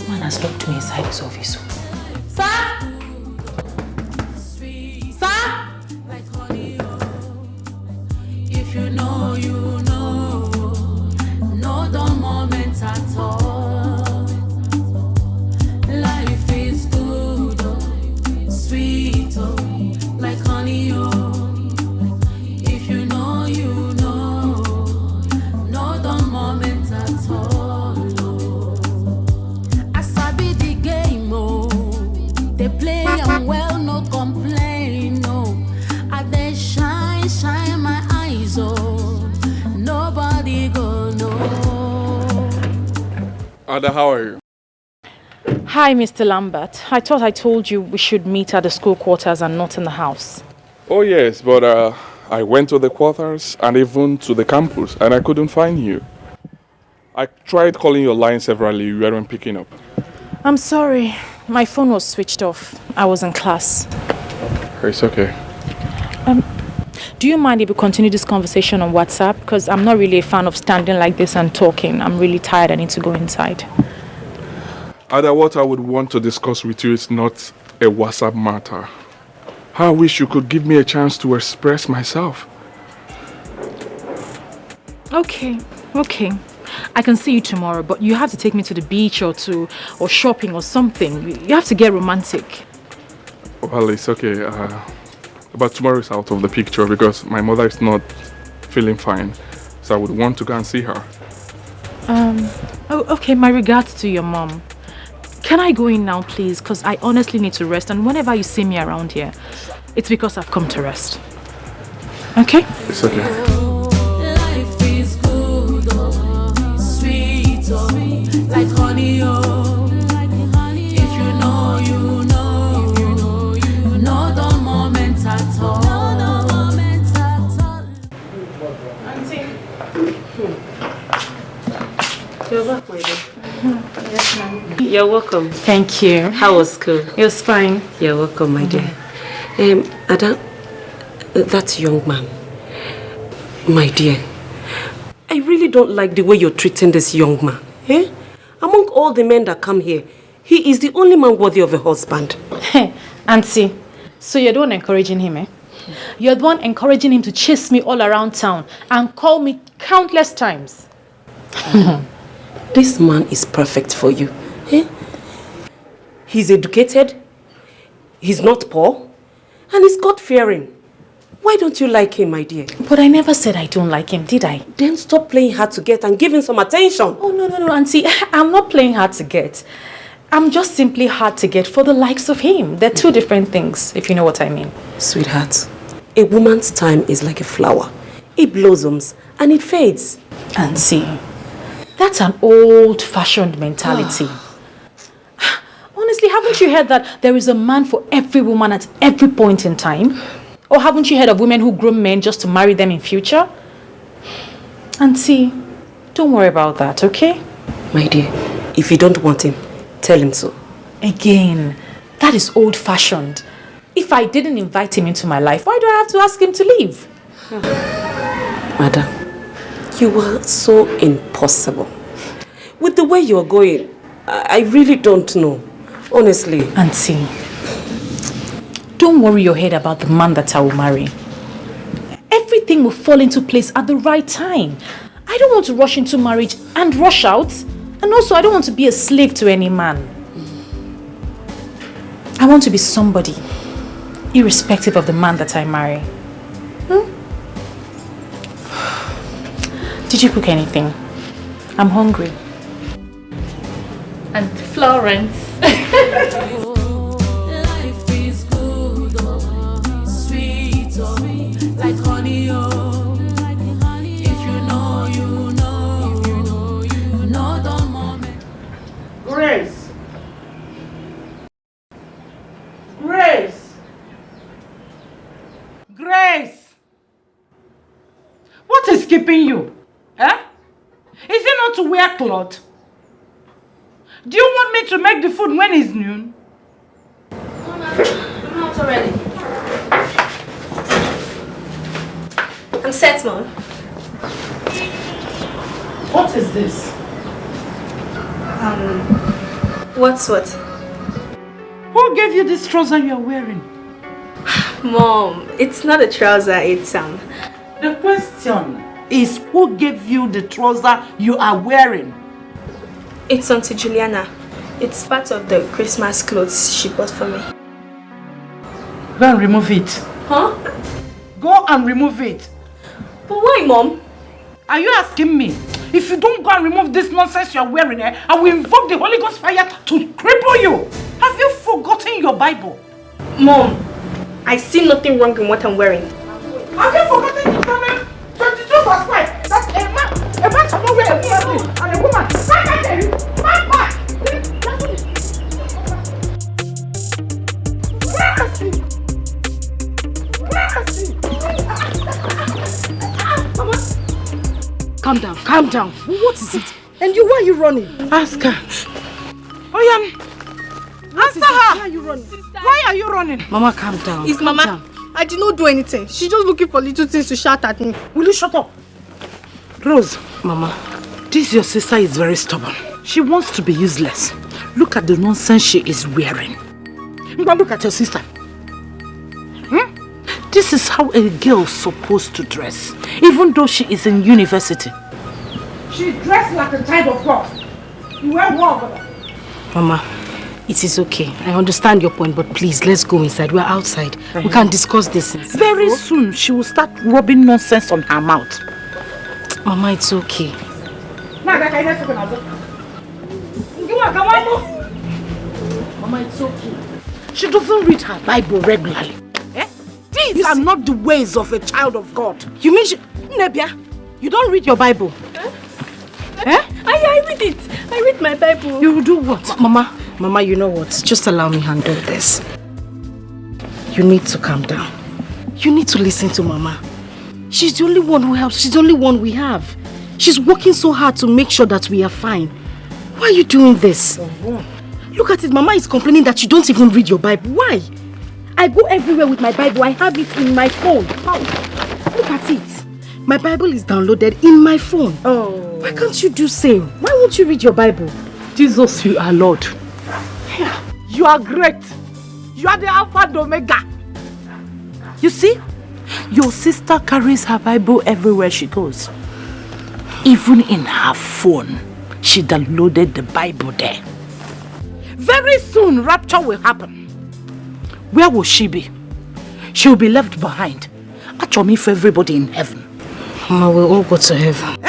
Man has locked me inside his office. Sir? Sir? If you know, you know. No the moment at all. Life is good, oh, sweet, oh, like honey, oh. If you know, you know. No the moment at all, oh. I sabi the game, oh. They play and well, no complain, no. I they shine my eyes, oh. Nobody go know. Ada, how are you? Hi, Mr. Lambert. I thought I told you we should meet at the school quarters and not in the house. Oh yes, but I went to the quarters and even to the campus and I couldn't find you. I tried calling your line severally, you weren't picking up. I'm sorry. My phone was switched off. I was in class. It's okay. Do you mind if we continue this conversation on WhatsApp? Because I'm not really a fan of standing like this and talking. I'm really tired. I need to go inside. Ada, what I would want to discuss with you is not a WhatsApp matter. I wish you could give me a chance to express myself. Okay. I can see you tomorrow, but you have to take me to the beach or shopping or something. You have to get romantic. Well, it's okay. But tomorrow is out of the picture because my mother is not feeling fine. So I would want to go and see her. Okay, my regards to your mom. Can I go in now, please? Because I honestly need to rest. And whenever you see me around here, it's because I've come to rest. Okay? It's okay. Life is good, oh, sweet, oh, like honey, oh. If you know, you know. You know the moment at all. Auntie. You're back, my dear. Yes, ma'am. You're welcome. Thank you. How was school? It was fine. You're welcome, my dear. Ada, that young man, my dear, I really don't like the way you're treating this young man. Eh? Among all the men that come here, he is the only man worthy of a husband. Hey, Auntie, so you're the one encouraging him, eh? You're the one encouraging him to chase me all around town and call me countless times. This man is perfect for you. Eh? He's educated, he's not poor, and he's God-fearing. Why don't you like him, my dear? But I never said I don't like him, did I? Then stop playing hard to get and give him some attention. Oh, no, Auntie. I'm not playing hard to get. I'm just simply hard to get for the likes of him. They're two different things, if you know what I mean. Sweetheart, a woman's time is like a flower. It blossoms and it fades. Auntie, that's an old-fashioned mentality. Honestly, haven't you heard that there is a man for every woman at every point in time? Or haven't you heard of women who groom men just to marry them in future? Auntie, don't worry about that, okay? My dear, if you don't want him, tell him so. Again, that is old-fashioned. If I didn't invite him into my life, why do I have to ask him to leave? Madam, you are so impossible. With the way you're going, I really don't know. Honestly. Auntie, don't worry your head about the man that I will marry. Everything will fall into place at the right time. I don't want to rush into marriage and rush out. And also, I don't want to be a slave to any man. I want to be somebody, irrespective of the man that I marry. Did you cook anything? I'm hungry. And Florence. Life is good, oh, sweet, oh, like honey, oh. If you know, you know. If you know, you know the moment. Grace! Grace! Grace! What is keeping you? Eh? Is it not to wear cloth? Do you want me to make the food when it's noon? I'm out already. I'm set, Mom. What is this? What's what? Who gave you this trouser you're wearing? Mom, it's not a trouser, it's The question is, who gave you the trouser you are wearing? It's Aunty Juliana. It's part of the Christmas clothes she bought for me. Go and remove it. Huh? Go and remove it. But why, Mom? Are you asking me? If you don't go and remove this nonsense you're wearing, I will invoke the Holy Ghost fire to cripple you. Have you forgotten your Bible? Mom, I see nothing wrong in what I'm wearing. Have you forgotten Deuteronomy 22 verse 5? That a man shall not wear a woman and a woman. Calm down. What is it? And you, why are you running? Ask her. Oh yeah. Answer her. Why are you running? Why are you running? Mama, calm down. It's Mama. I did not do anything. She's just looking for little things to shout at me. Will you shut up? Rose. Mama. This your sister is very stubborn. She wants to be useless. Look at the nonsense she is wearing. Look at your sister. This is how a girl is supposed to dress, even though she is in university. She dressed like a child of God. You wear what? Mama, it is okay. I understand your point, but please, let's go inside. We're outside. We can discuss this inside. Very soon, she will start rubbing nonsense on her mouth. Mama, it's okay. Mama, it's okay. She doesn't read her Bible regularly. These are not the ways of a child of God. You mean Nebia, you don't read your Bible? I read it. I read my Bible. You do what? Mama, you know what? Just allow me handle this. You need to calm down. You need to listen to Mama. She's the only one who helps. She's the only one we have. She's working so hard to make sure that we are fine. Why are you doing this? Look at it. Mama is complaining that you don't even read your Bible. Why? I go everywhere with my Bible. I have it in my phone. Look at it. My Bible is downloaded in my phone. Oh. Why can't you do same? Why won't you read your Bible? Jesus, you are Lord. You are great. You are the Alpha and Omega. You see, your sister carries her Bible everywhere she goes. Even in her phone, she downloaded the Bible there. Very soon, rapture will happen. Where will she be? She will be left behind. Actually, for everybody in heaven. Mama, we'll all go to heaven.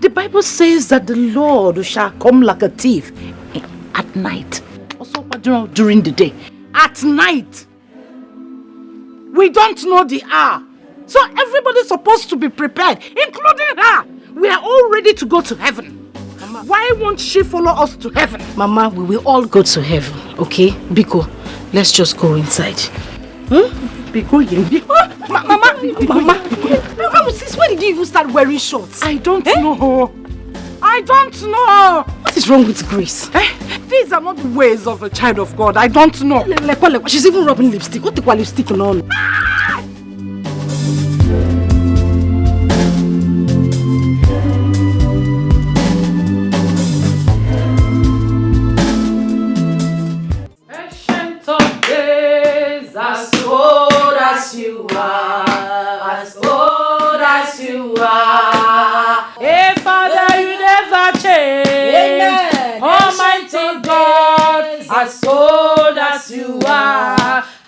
The Bible says that the Lord shall come like a thief at night. Also during the day. At night. We don't know the hour. So everybody's supposed to be prepared, including her. We are all ready to go to heaven. Mama, why won't she follow us to heaven? Mama, we will all go to heaven, okay? Biko, let's just go inside. Biko, Mama, since when did you even start wearing shorts? I don't know. I don't know. What is wrong with Grace? These are not the ways of a child of God. I don't know. She's even rubbing lipstick. What the lipstick on? Ancient of days, as old as you are, as old as you are. Hey, Father, you never change. Amen. Almighty God, as old as you are.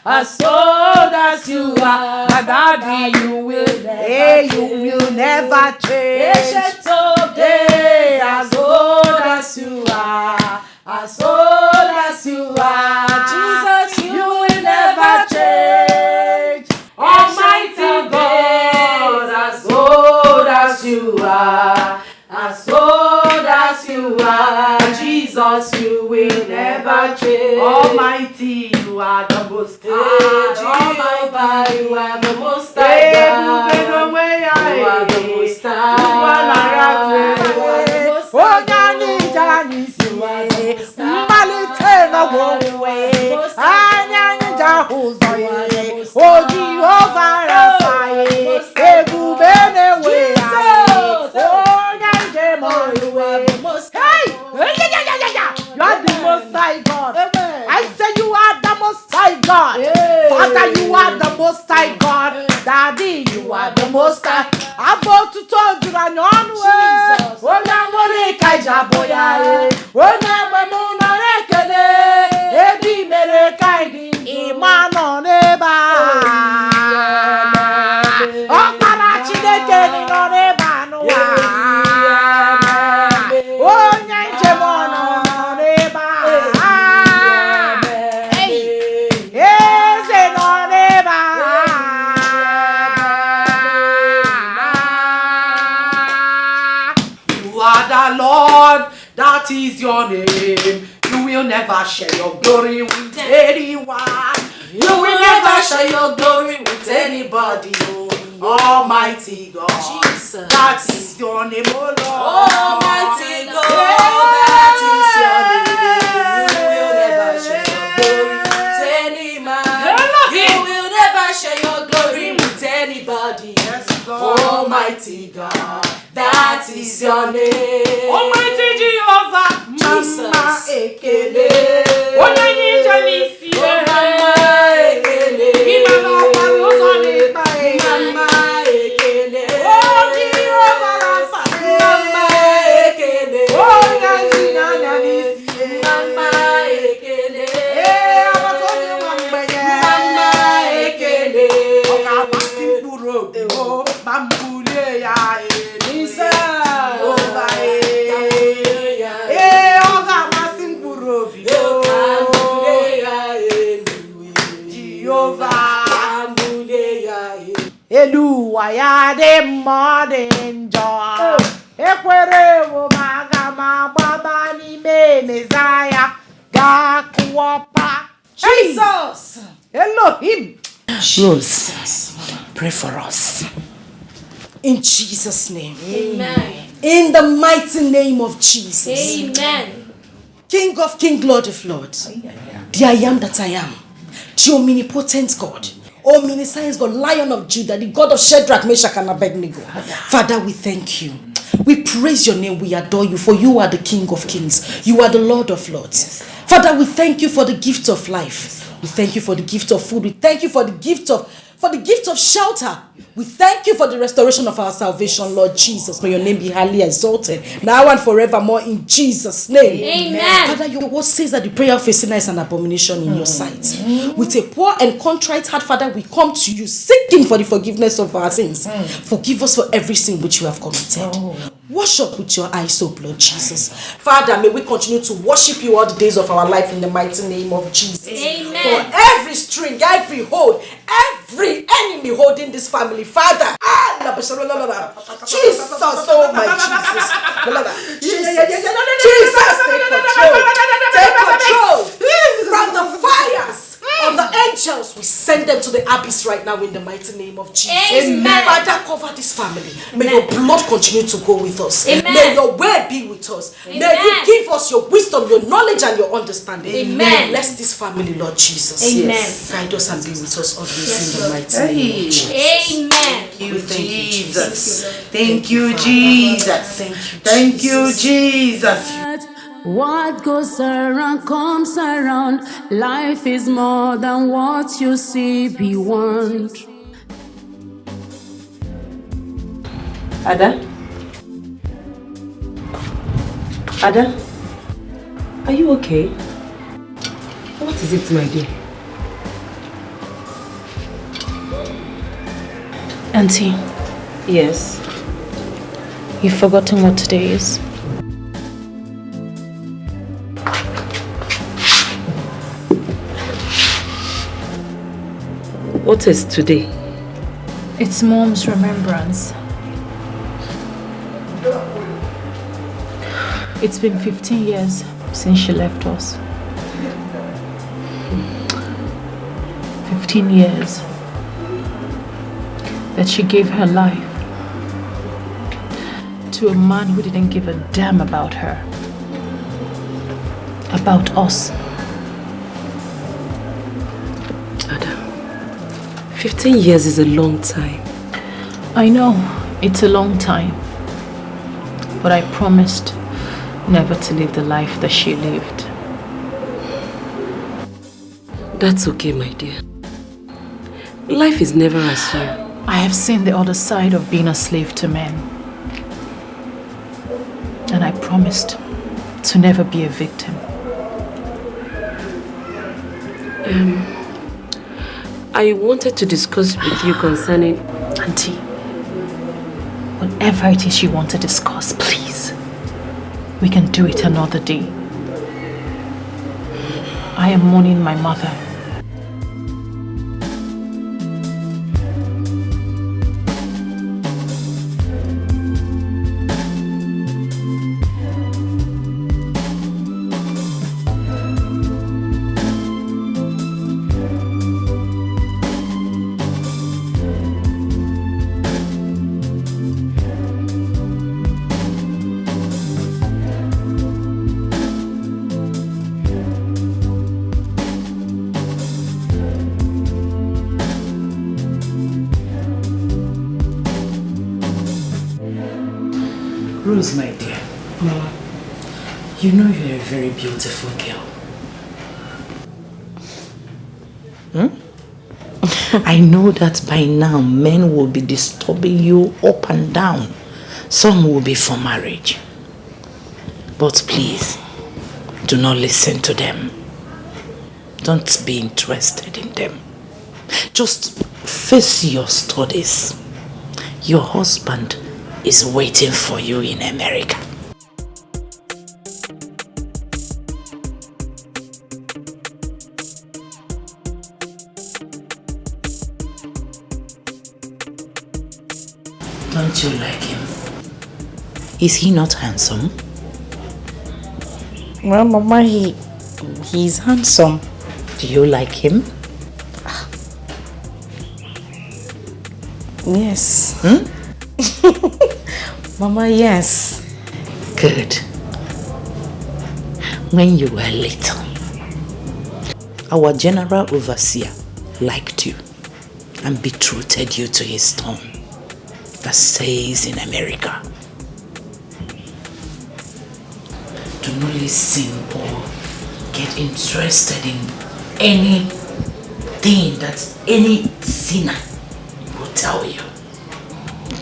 as old as you are, my daddy, you will never change. Ancient of days, as old as you are, as old as you are, Jesus, you will never change. Almighty God, as old as you are, as old as you are, Jesus, you will never change. Almighty, you are the most high. Jehovah, you are the most high. You are the most high. You are the most high. Oh, Jehovah, you are the most high God. I say you are the most high God. Father, you are the most high God. Daddy, you are the most high. I'm about to talk to you on way. Oh, now money kaija boya. Oh, now my mona rekele. Ebi mere kaidi. Imano neba. Oh, para chideke ni no neba no. Oh, nyanche mono no neba. Eze no neba. You are the Lord, that is your name. You will never share your glory with anyone. You will never share your glory with anybody. Almighty God, Jesus, that is your name, oh Lord. Almighty God, that is your name. You will never share your glory with any man. You will never share your glory with anybody. Almighty God, that is your name. Almighty Jehovah, Jesus. Ya de morning joy. Ekwere wo magama baba ni me Messiah. Ga kuopa. Jesus. Elohim. Jesus. Pray for us. In Jesus' name. Amen. In the mighty name of Jesus. Amen. King of Kings, Lord of Lords. The I am that I am. The omnipotent God. Omniscience God, Lion of Judah, the God of Shadrach, Meshach, and Abednego. Father, we thank you. We praise your name. We adore you, for you are the King of Kings. You are the Lord of Lords. Father, we thank you for the gift of life. We thank you for the gift of food. We thank you for the gift of shelter. We thank you for the restoration of our salvation, Lord Jesus. May your name be highly exalted, now and forevermore, in Jesus' name. Amen. Father, your word says that the prayer of a sinner is an abomination in your sight. With a poor and contrite heart, Father, we come to you seeking for the forgiveness of our sins. Forgive us for every sin which we have committed. Wash up with your eyes, oh Lord Jesus. Father, may we continue to worship you all the days of our life in the mighty name of Jesus. Amen. For every string, every hold, every enemy holding this family, Father, Jesus, oh my Jesus, take control from the fires of the angels. We send them to the abyss right now in the mighty name of Jesus. Amen. Father, cover this family. May your blood continue to go with us. Amen. May your word be with us. Amen. May you give us your wisdom, your knowledge, and your understanding. Amen. Bless this family, Lord Jesus. Amen. Guide us and be with us always in the mighty name of Jesus. Amen. Thank you, Jesus. Thank you, Jesus. Thank you, Jesus. What goes around comes around. Life is more than what you see beyond. Ada? Ada? Are you okay? What is it, my dear? Auntie. Yes. You've forgotten what today is? What is today? It's Mom's remembrance. It's been 15 years since she left us. 15 years that she gave her life to a man who didn't give a damn about her, about us. Ada, 15 years is a long time. I know, it's a long time, but I promised never to live the life that she lived. That's okay, my dear. Life is never as you. I have seen the other side of being a slave to men. And I promised to never be a victim. I wanted to discuss with you concerning... Auntie, whatever it is you want to discuss, please. We can do it another day. I am mourning my mother. Rose, my dear. Mama, you know you're a very beautiful girl. I know that by now men will be disturbing you up and down. Some will be for marriage. But please, do not listen to them. Don't be interested in them. Just face your studies. Your husband is waiting for you in America. Don't you like him? Is he not handsome? Well, Mama, he's handsome. Do you like him? Yes. Mama, yes. Good. When you were little, our general overseer liked you and betrothed you to his son that stays in America. Do not listen or get interested in anything that any sinner will tell you.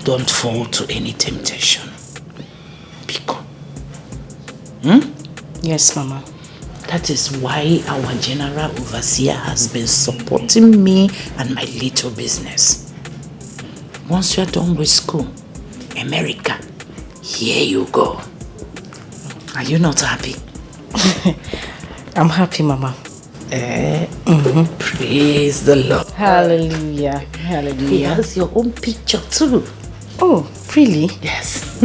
Don't fall to any temptation. Because, Yes, Mama. that is why our general overseer has been supporting me and my little business. Once you're done with school, America, here you go. Are you not happy? I'm happy, Mama. Praise the Lord. Hallelujah. He Hallelujah. has your own picture too. Oh, really? Yes.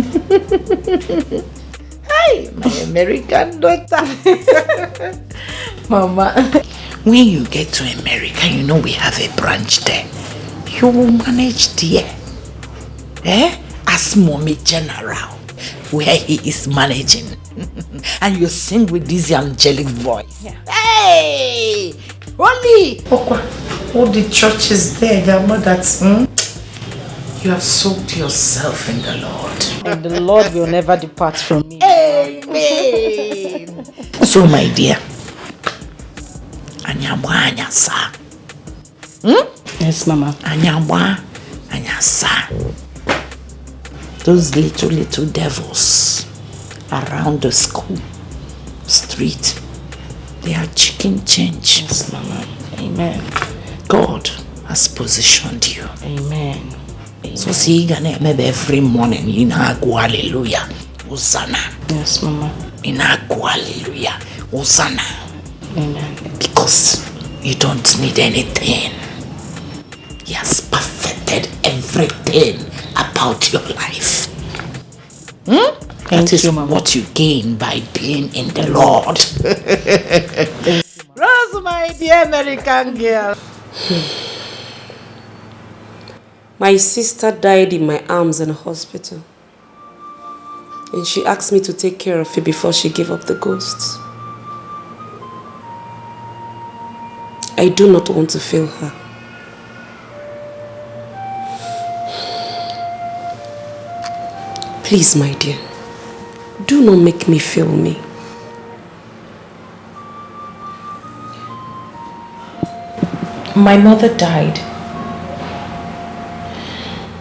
Hi, my American daughter. Mama. When you get to America, you know we have a branch there. You will manage there. As Mommy General, where he is managing. And you sing with this angelic voice. Yeah. Hey! Holy! All the churches there, their mothers. You have soaked yourself in the Lord. And the Lord will never depart from me. Amen. So, my dear, anyasa. Yes, Mama. Anyasa. Those little devils around the school, street, they are chicken change. Yes, Mama. Amen. God has positioned you. Amen. So see, maybe every morning you know go hallelujah, Hosanna. Yes, Mama. You know go hallelujah, Hosanna. Amen. Because you don't need anything. He has perfected everything about your life. That is what you gain by being in the Lord. Rose, my dear American girl. My sister died in my arms in a hospital. And she asked me to take care of her before she gave up the ghosts. I do not want to fail her. Please, my dear, do not make me fail me. My mother died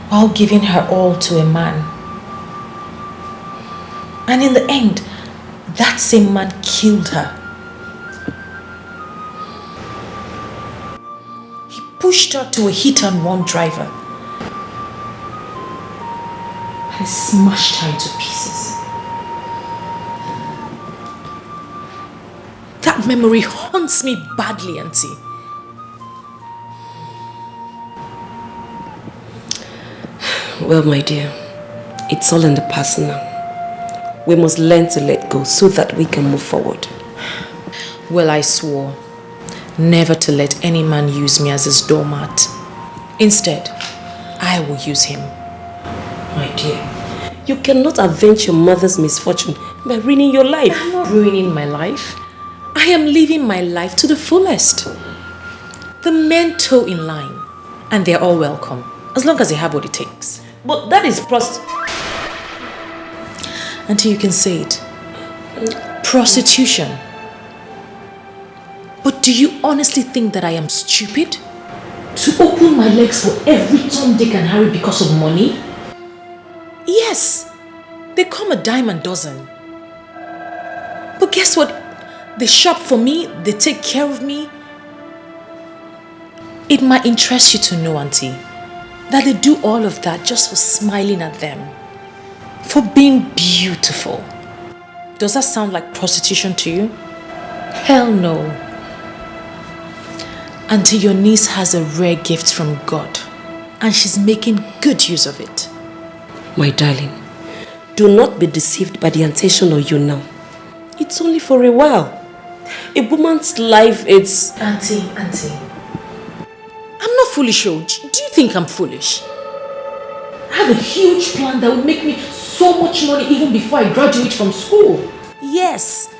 while giving her all to a man. And in the end, that same man killed her. He pushed her to a hit-and-run driver and smashed her into pieces. That memory haunts me badly, Auntie. Well, my dear, it's all in the past now. We must learn to let go so that we can move forward. Well, I swore never to let any man use me as his doormat. Instead, I will use him. My dear, you cannot avenge your mother's misfortune by ruining your life. I'm not ruining my life. I am living my life to the fullest. The men toe in line, and they're all welcome, as long as they have what it takes. But that is Until you can say it. Prostitution. But do you honestly think that I am stupid? To open my legs for every Tom, Dick and Harry because of money? Yes, they come a dime a dozen. But guess what? They shop for me, they take care of me. It might interest you to know, Auntie, that they do all of that just for smiling at them. For being beautiful. Does that sound like prostitution to you? Hell no. Auntie, your niece has a rare gift from God, and she's making good use of it. My darling, do not be deceived by the temptation of you now. It's only for a while. A woman's life is... Auntie. I'm not foolish, oh. Do you think I'm foolish? I have a huge plan that will make me so much money even before I graduate from school. Yes,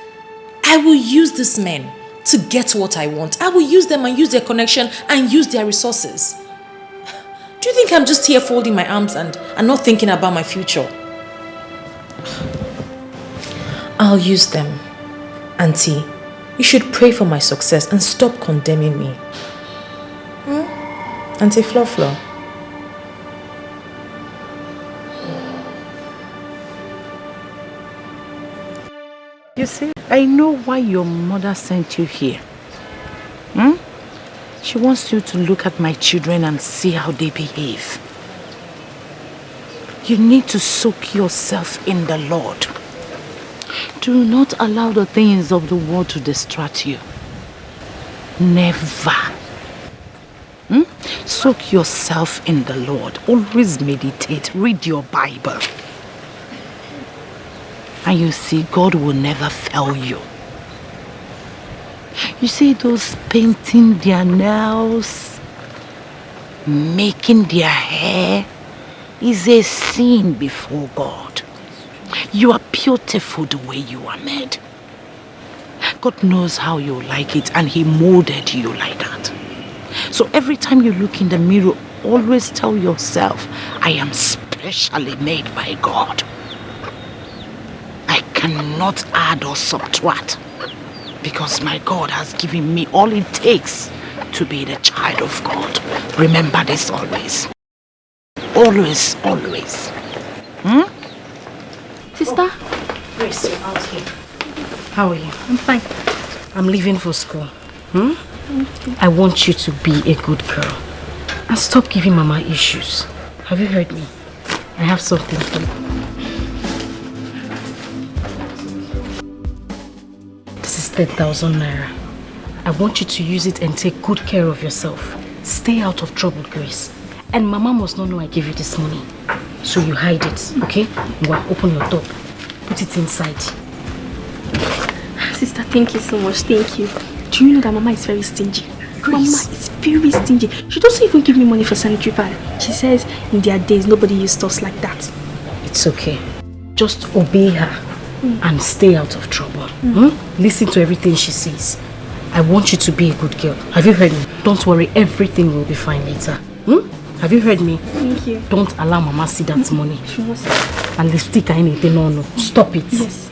I will use these men to get what I want. I will use them and use their connection and use their resources. Do you think I'm just here folding my arms and not thinking about my future? I'll use them. Auntie, you should pray for my success and stop condemning me. Auntie Flo. You see, I know why your mother sent you here. She wants you to look at my children and see how they behave. You need to soak yourself in the Lord. Do not allow the things of the world to distract you. Never. Soak yourself in the Lord. Always meditate. Read your Bible. And you see, God will never fail you. You see those painting their nails, making their hair, is a sin before God. You are beautiful the way you are made. God knows how you like it, and He molded you like that. So every time you look in the mirror, always tell yourself, I am specially made by God. I cannot add or subtract, because my God has given me all it takes to be the child of God. Remember this always. Always. Sister? Grace, you're out here. How are you? I'm fine. I'm leaving for school. I want you to be a good girl and stop giving Mama issues. have you heard me? I have something for you. This is 10,000 naira. I want you to use it and take good care of yourself. Stay out of trouble, Grace. And Mama must not know I gave you this money. So you hide it, okay? Open your door. Put it inside. Sister, thank you so much. Thank you. Do you know that Mama is very stingy? Grace. Mama is very stingy. She doesn't even give me money for sanitary pad. She says in their days nobody used stuff like that. It's okay. Just obey her and stay out of trouble. Listen to everything she says. I want you to be a good girl. Have you heard me? Don't worry, everything will be fine later. Have you heard me? Thank you. Don't allow Mama see that money. She must. And lipstick or anything, no. Stop it. Yes.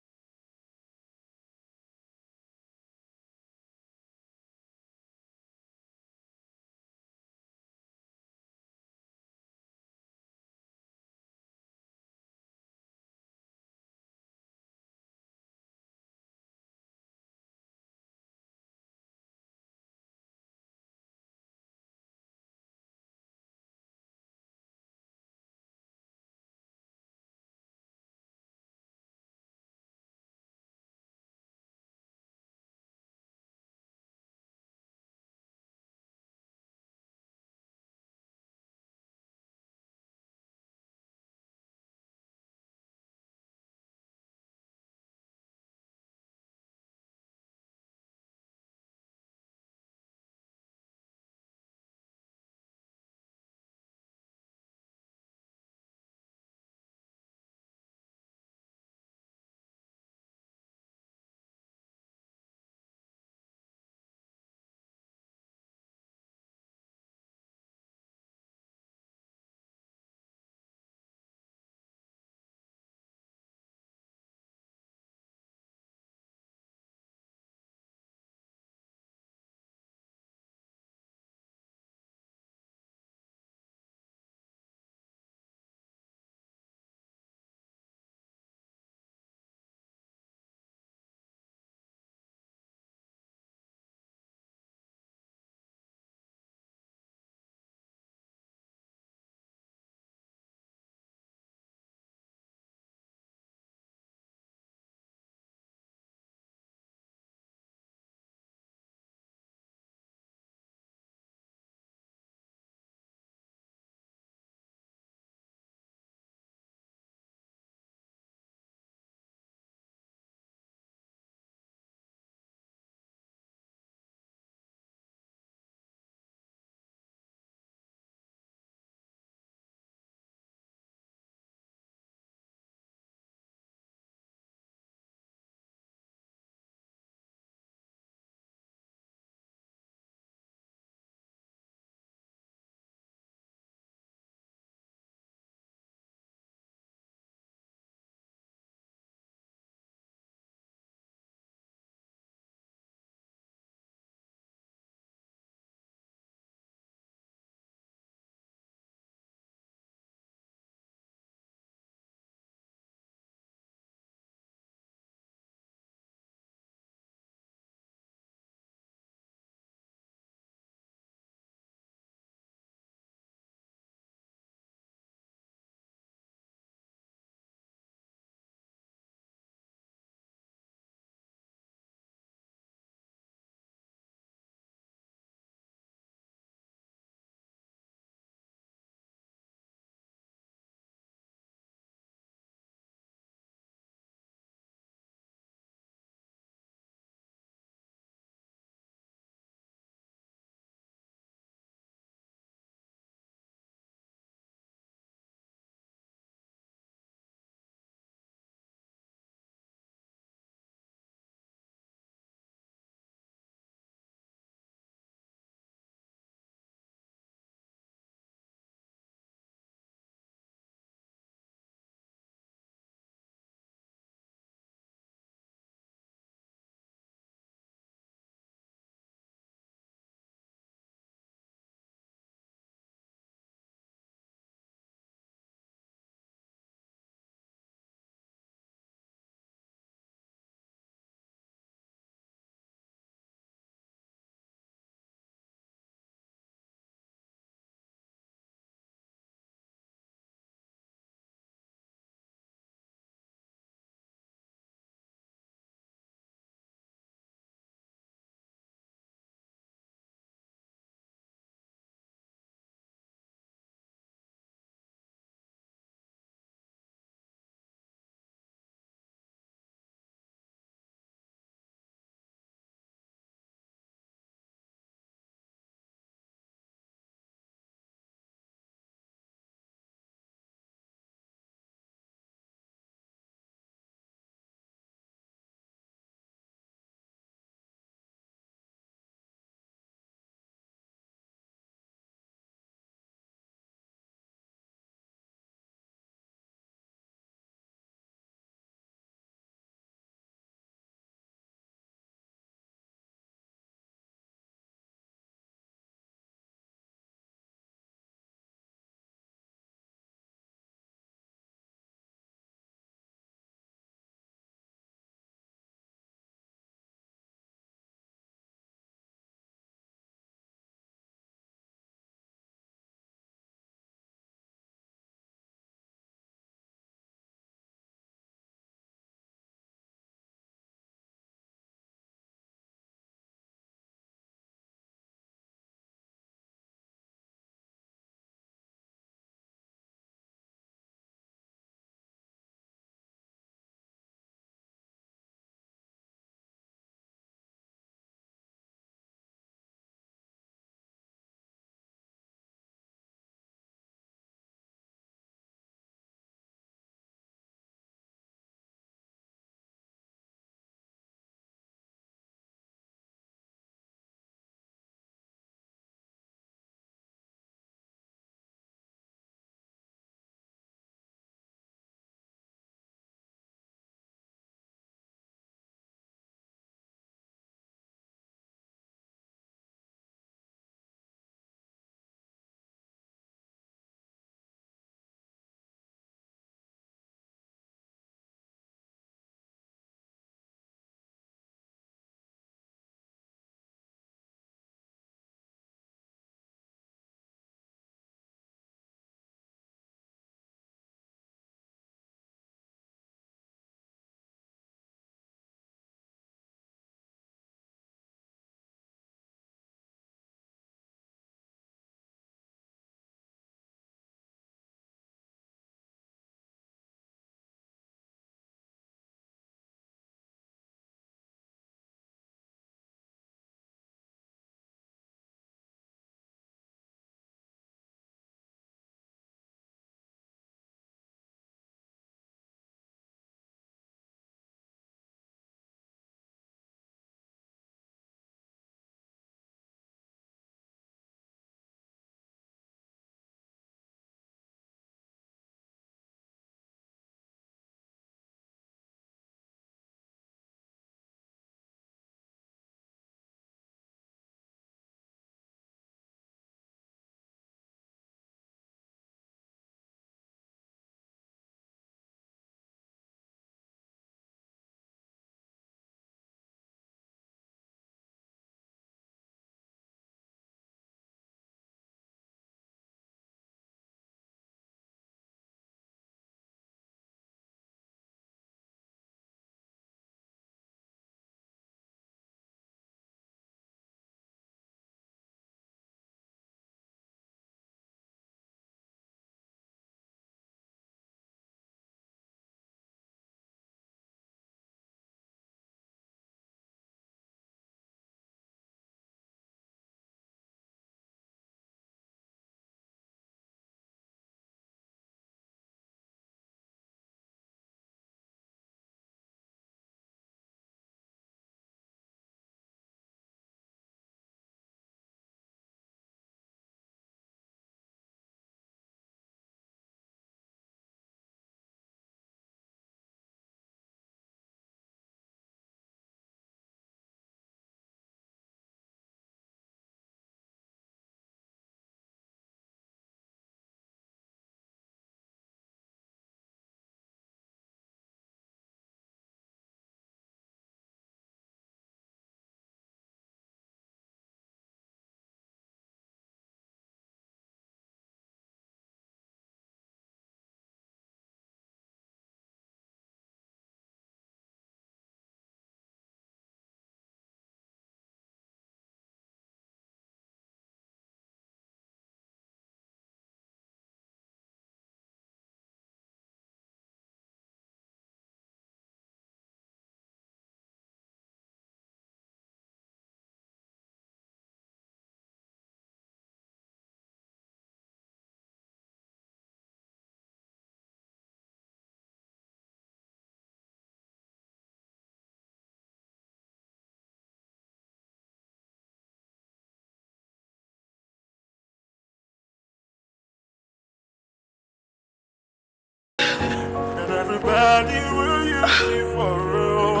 Everybody will use you for real.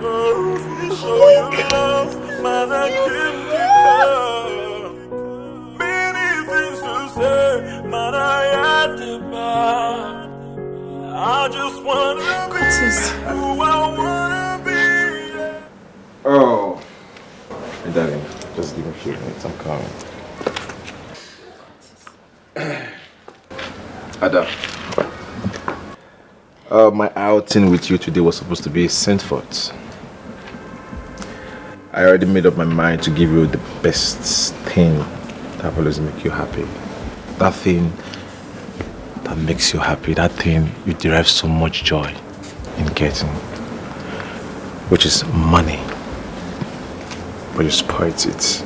Oh, we show you love, man, I can't declare. Many things to say, man, I had to buy. I just wanna be who I wanna be. Oh, hey, darling, just give me a few minutes. I'm coming. Ada. My outing with you today was supposed to be sent forth. I already made up my mind to give you the best thing that will always make you happy. That thing that makes you happy, that thing you derive so much joy in getting, which is money. But you spoiled it.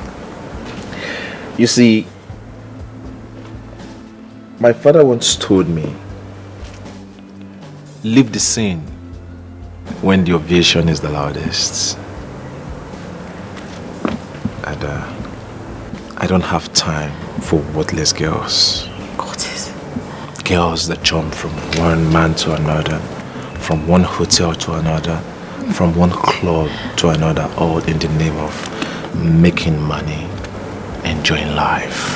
You see, my father once told me, leave the scene when the ovation is the loudest. And I don't have time for worthless girls. Girls that jump from one man to another, from one hotel to another, from one club to another, all in the name of making money, enjoying life.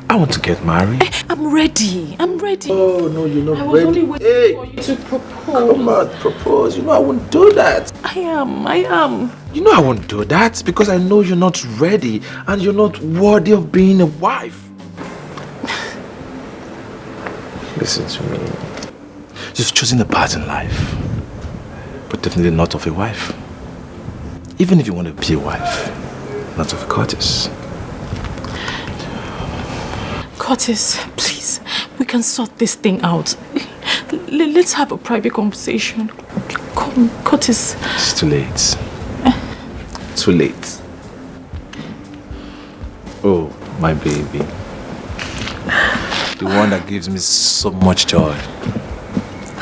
I want to get married. I'm ready. I'm ready. Oh, no, you're not I was ready. only waiting for you to propose. Come on, propose. You know I won't do that. I am. You know I won't do that because I know you're not ready and you're not worthy of being a wife. Listen to me. You've chosen a path in life, but definitely not of a wife. Even if you want to be a wife, not of a courtess. Curtis, please, we can sort this thing out. Let's have a private conversation. Come, Curtis. It's too late. Too late. Oh, my baby. The one that gives me so much joy.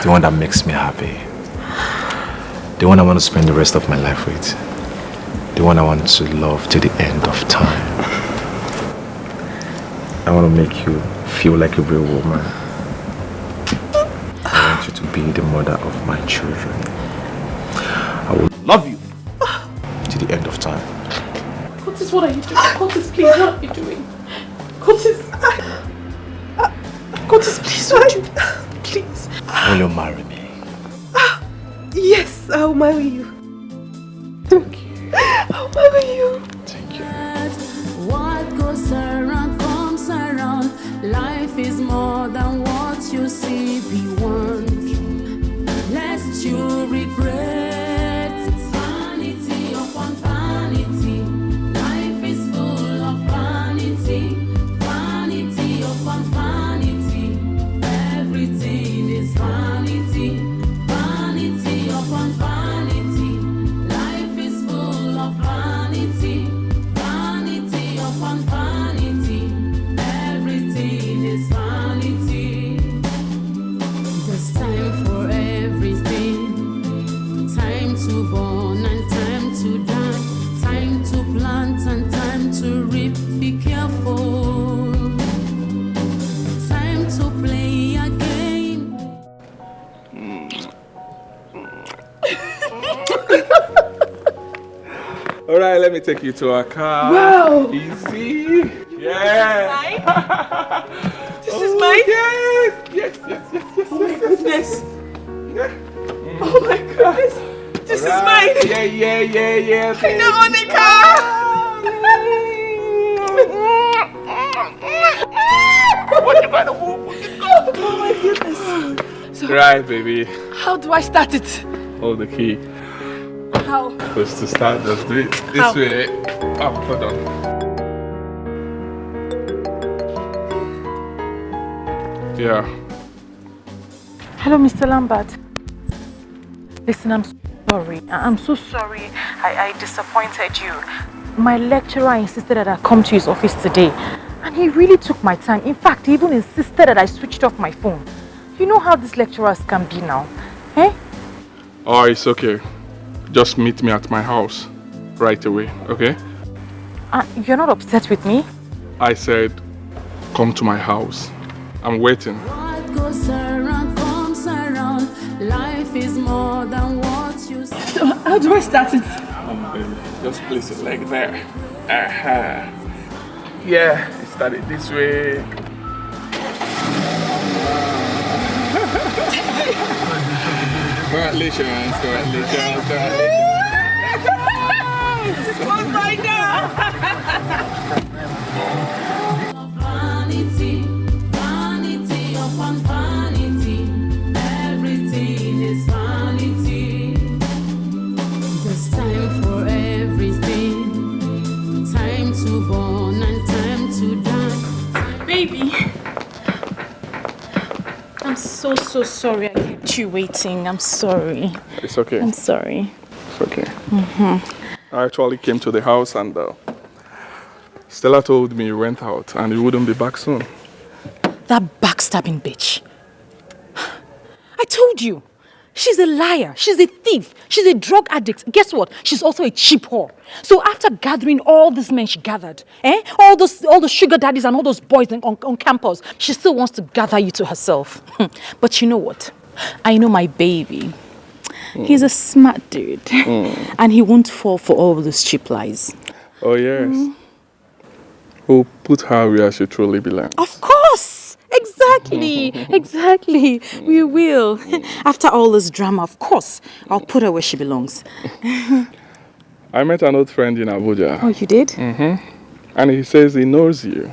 The one that makes me happy. The one I want to spend the rest of my life with. The one I want to love till the end of time. I want to make you feel like a real woman. I want you to be the mother of my children. I will love you till the end of time. Curtis, what are you doing? Curtis, please, what are you doing? Curtis. Curtis, please, don't do this. Please. Will you marry me? Yes, I'll marry you. Thank you. I'll marry you. Thank you. What goes around comes around. Life is more than what you see beyond. Lest you regret vanity upon vanity. Life is full of vanity. Vanity upon vanity. Everything is vanity. Vanity upon vanity. Life is full of vanity. Vanity upon vanity. Everything is vanity. There's time for everything. Time to born and time to die. Time to plant and time to reap. Be careful. Time to play a game. All right, let me take you to our car. Wow. Easy. Yeah. This is mine? Yes. Oh my goodness. Yeah. Oh my goodness. This is mine. Yeah. I now own a car. Oh my goodness. So, Right, baby. how do I start it? Hold the key. How? First to start, just do it this How? way. Oh, hold on. Yeah. Hello, Mr. Lambert. Listen, I'm sorry. I'm so sorry I disappointed you. My lecturer insisted that I come to his office today. And he really took my time. In fact, he even insisted that I switched off my phone. You know how these lecturers can be now. Eh? Oh, it's okay. Just meet me at my house right away, okay? You're not upset with me? I said, come to my house I'm waiting. What goes around comes around. Life is more than what you see. So, how do I start it? Baby, just place it like there. Aha. Yeah, start it this way. Congratulations. Close right now. Vanity, vanity upon vanity. Everything is vanity. There's time for everything. Time to born and time to die. Baby, I'm so sorry I kept you waiting. I'm sorry. It's okay. I'm sorry. It's okay. I actually came to the house and Stella told me you went out and you wouldn't be back soon. That backstabbing bitch. I told you. She's a liar. She's a thief. She's a drug addict. Guess what? She's also a cheap whore. So after gathering all these men she gathered, all the sugar daddies and all those boys on campus, she still wants to gather you to herself. But you know what? I know my baby. He's a smart dude. And he won't fall for all those cheap lies. Oh, yes. We'll put her where she truly belongs. Of course! Exactly. We will. After all this drama, of course, I'll put her where she belongs. I met an old friend in Abuja. Oh, you did? And he says he knows you.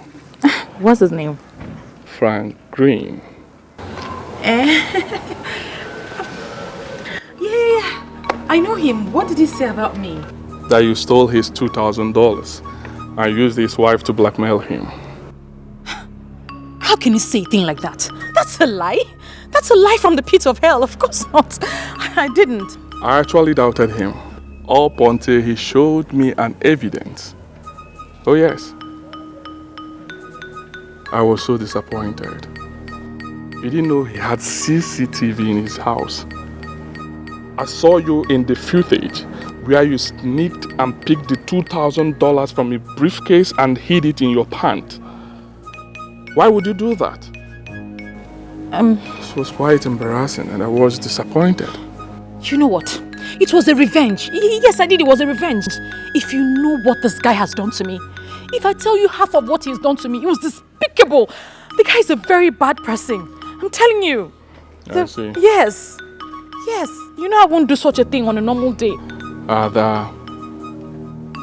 What's his name? Frank Green. Yeah, I know him. What did he say about me? That you stole his $2,000 and used his wife to blackmail him. How can you say a thing like that? That's a lie. That's a lie from the pit of hell. Of course not. I didn't. I actually doubted him up until he showed me an evidence. Oh yes. I was so disappointed. You didn't know he had CCTV in his house. I saw you in the footage where you sneaked and picked the $2,000 from a briefcase and hid it in your pant. Why would you do that? It was quite embarrassing and I was disappointed. You know what? It was a revenge. Yes, I did. It was a revenge. If you know what this guy has done to me, if I tell you half of what he's done to me, it was despicable. The guy is a very bad person. I'm telling you. I see. Yes. You know I won't do such a thing on a normal day. Ada,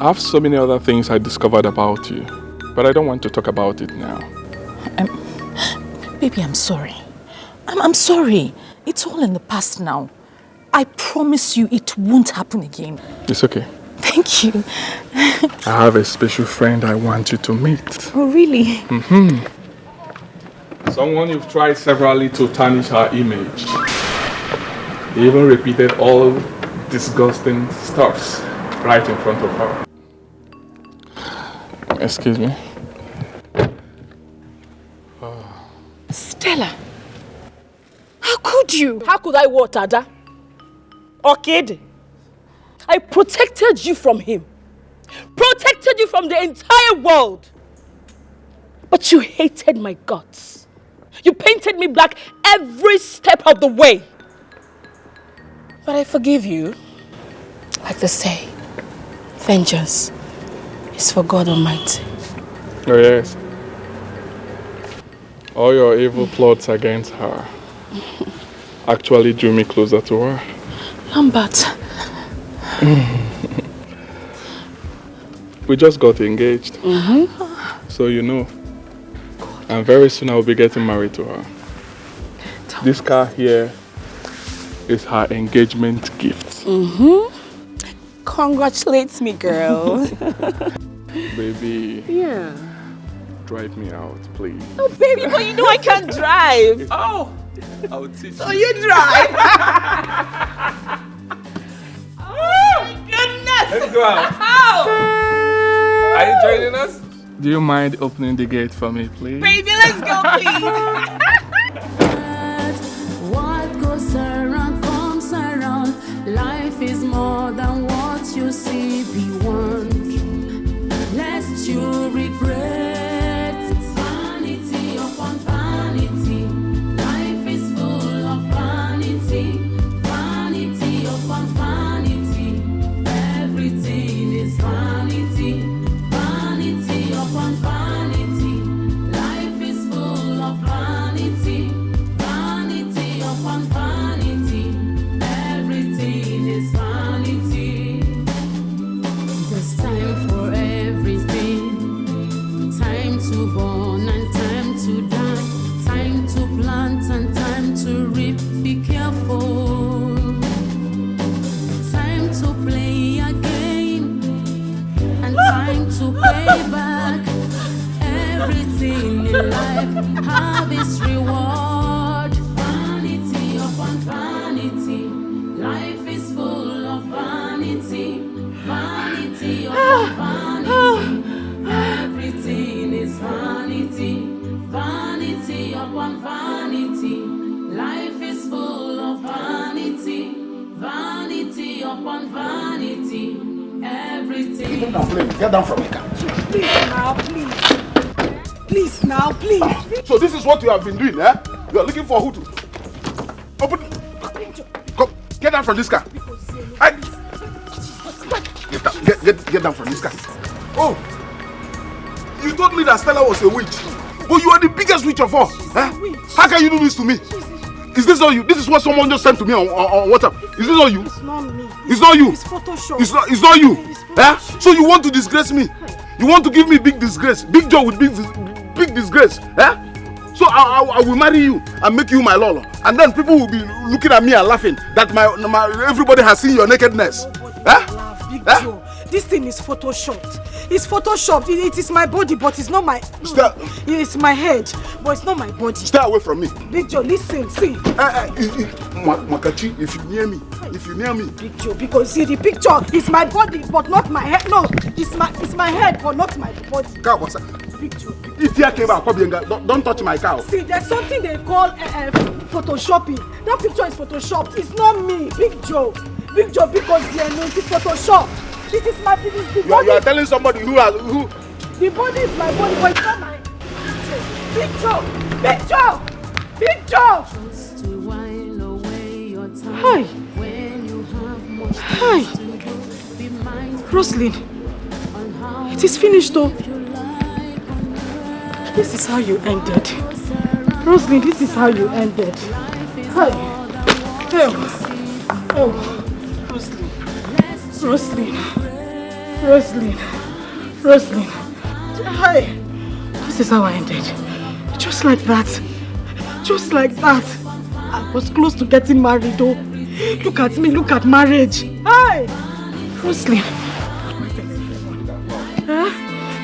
I have so many other things I discovered about you, but I don't want to talk about it now. Baby, I'm sorry. I'm sorry. It's all in the past now. I promise you it won't happen again. It's okay. Thank you. I have a special friend I want you to meet. Oh, really? Someone you've tried severally to tarnish her image. He even repeated all disgusting stuffs right in front of her. Excuse me. Stella, how could you? How could I what, Ada? Orchid? I protected you from him. Protected you from the entire world. But you hated my guts. You painted me black every step of the way. But I forgive you. Like they say, vengeance is for God Almighty. Oh yes. All your evil plots against her actually drew me closer to her. Lambert. We just got engaged. So you know. And very soon I will be getting married to her. This car here is her engagement gift. Congratulate me, girl. Baby. Yeah. Drive me out, please. Oh, baby, but you know I can't drive. Oh, I would teach So you drive. Oh, my goodness. Let's go out. How? Are you joining us? Do you mind opening the gate for me, please? Baby, let's go, please. What goes around comes around. Life is more than what you see beyond. Lest you regret vanity upon vanity. time to pay back. Everything in life have its reward. Vanity upon vanity, life is full of vanity. Vanity upon vanity, everything is vanity. Vanity upon vanity, life is full of vanity. Vanity upon vanity, everything. Get down from me, car. Please now, please. Please now, please. So this is what you have been doing, eh? You are looking for who to open. Come, get down from this car. Get down from this car. Oh, you told me that Stella was a witch, but you are the biggest witch of all. Eh? How can you do this to me? Is this all you? This is what someone just sent to me on WhatsApp. Is this all you? It's not me. It's not you. It's Photoshop. It's not you. Eh? So you want to disgrace me? You want to give me big disgrace? Big job with big disgrace? Eh? So I will marry you and make you my lolo, and then people will be looking at me and laughing that my everybody has seen your nakedness. Eh? Big Joe, this thing is photoshopped. It's photoshopped. It is my body, but it's not my. It's my head, but it's not my body. Stay away from me. Big Joe, listen, see. Makachi, if you near me, Big Joe, because see the picture is my body, but not my head. No, it's my head, but not my body. Big Joe. Don't touch my cow. See, there's something they call photoshopping. That picture is photoshopped. It's not me, Big Joe. Big Joe, because the name is photoshopped. It is my body. You are telling somebody who. The body is my body, but it's not my. Big Joe! Big Joe! Big Joe! Hi! Hi! Roslyn, it is finished though. This is how you ended. Roslyn, this is how you ended. Hi! Oh! Roslyn. Hi! This is how I ended. Just like that. I was close to getting married though. Look at me, look at marriage. Hi! Roslyn.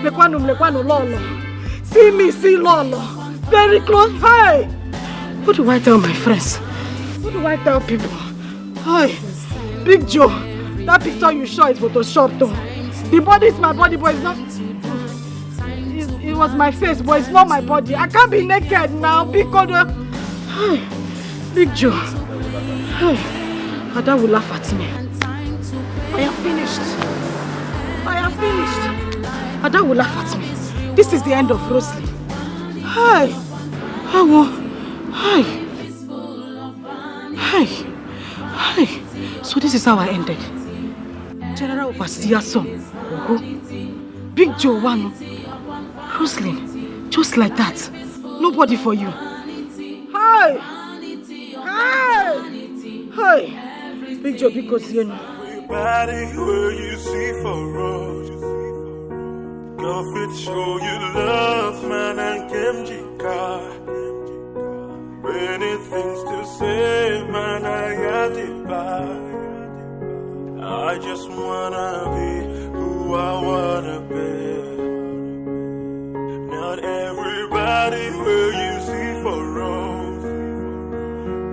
Lekwano, Lolo. See me, see Lolo. Very close. Hi! What do I tell my friends? What do I tell people? Hi! Big Joe, that picture you show is photoshopped though. The body is my body, but it's not. It was my face, but it's not my body. I can't be naked now because. Hi, Big Joe. Hi, Ada will laugh at me. I am finished. Ada will laugh at me. This is the end of Roslyn. Hi, Hi. So this is how I ended. General Overseer son. Big Joe one. Roslyn, just like that. Nobody for you. Hi. Big Joe, because you know. Everybody where you see for road. Go fit show you love, man, and Kimjika. Many things to say, man, I got it back. I just wanna be who I wanna be. Not everybody where you see for road.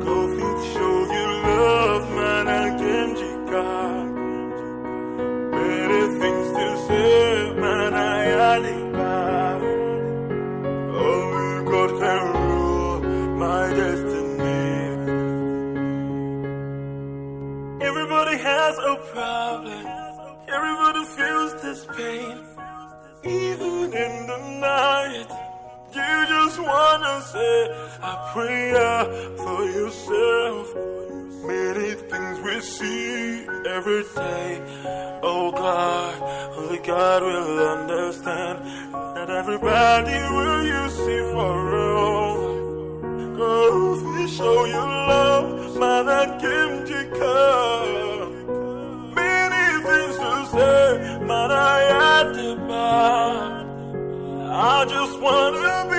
Go fit show you love, man, and Kimjika. Many things to say, man, I got it back. Only God can rule my destiny. Everybody has a problem. Everybody feels this pain. Even in the night, you just wanna say a prayer for yourself. Many things we see every day. Oh God, only God will understand. Not everybody will you see for real. Go show you love, man, and Kimjika. Many things to say, man, I had to buy. I just wanna be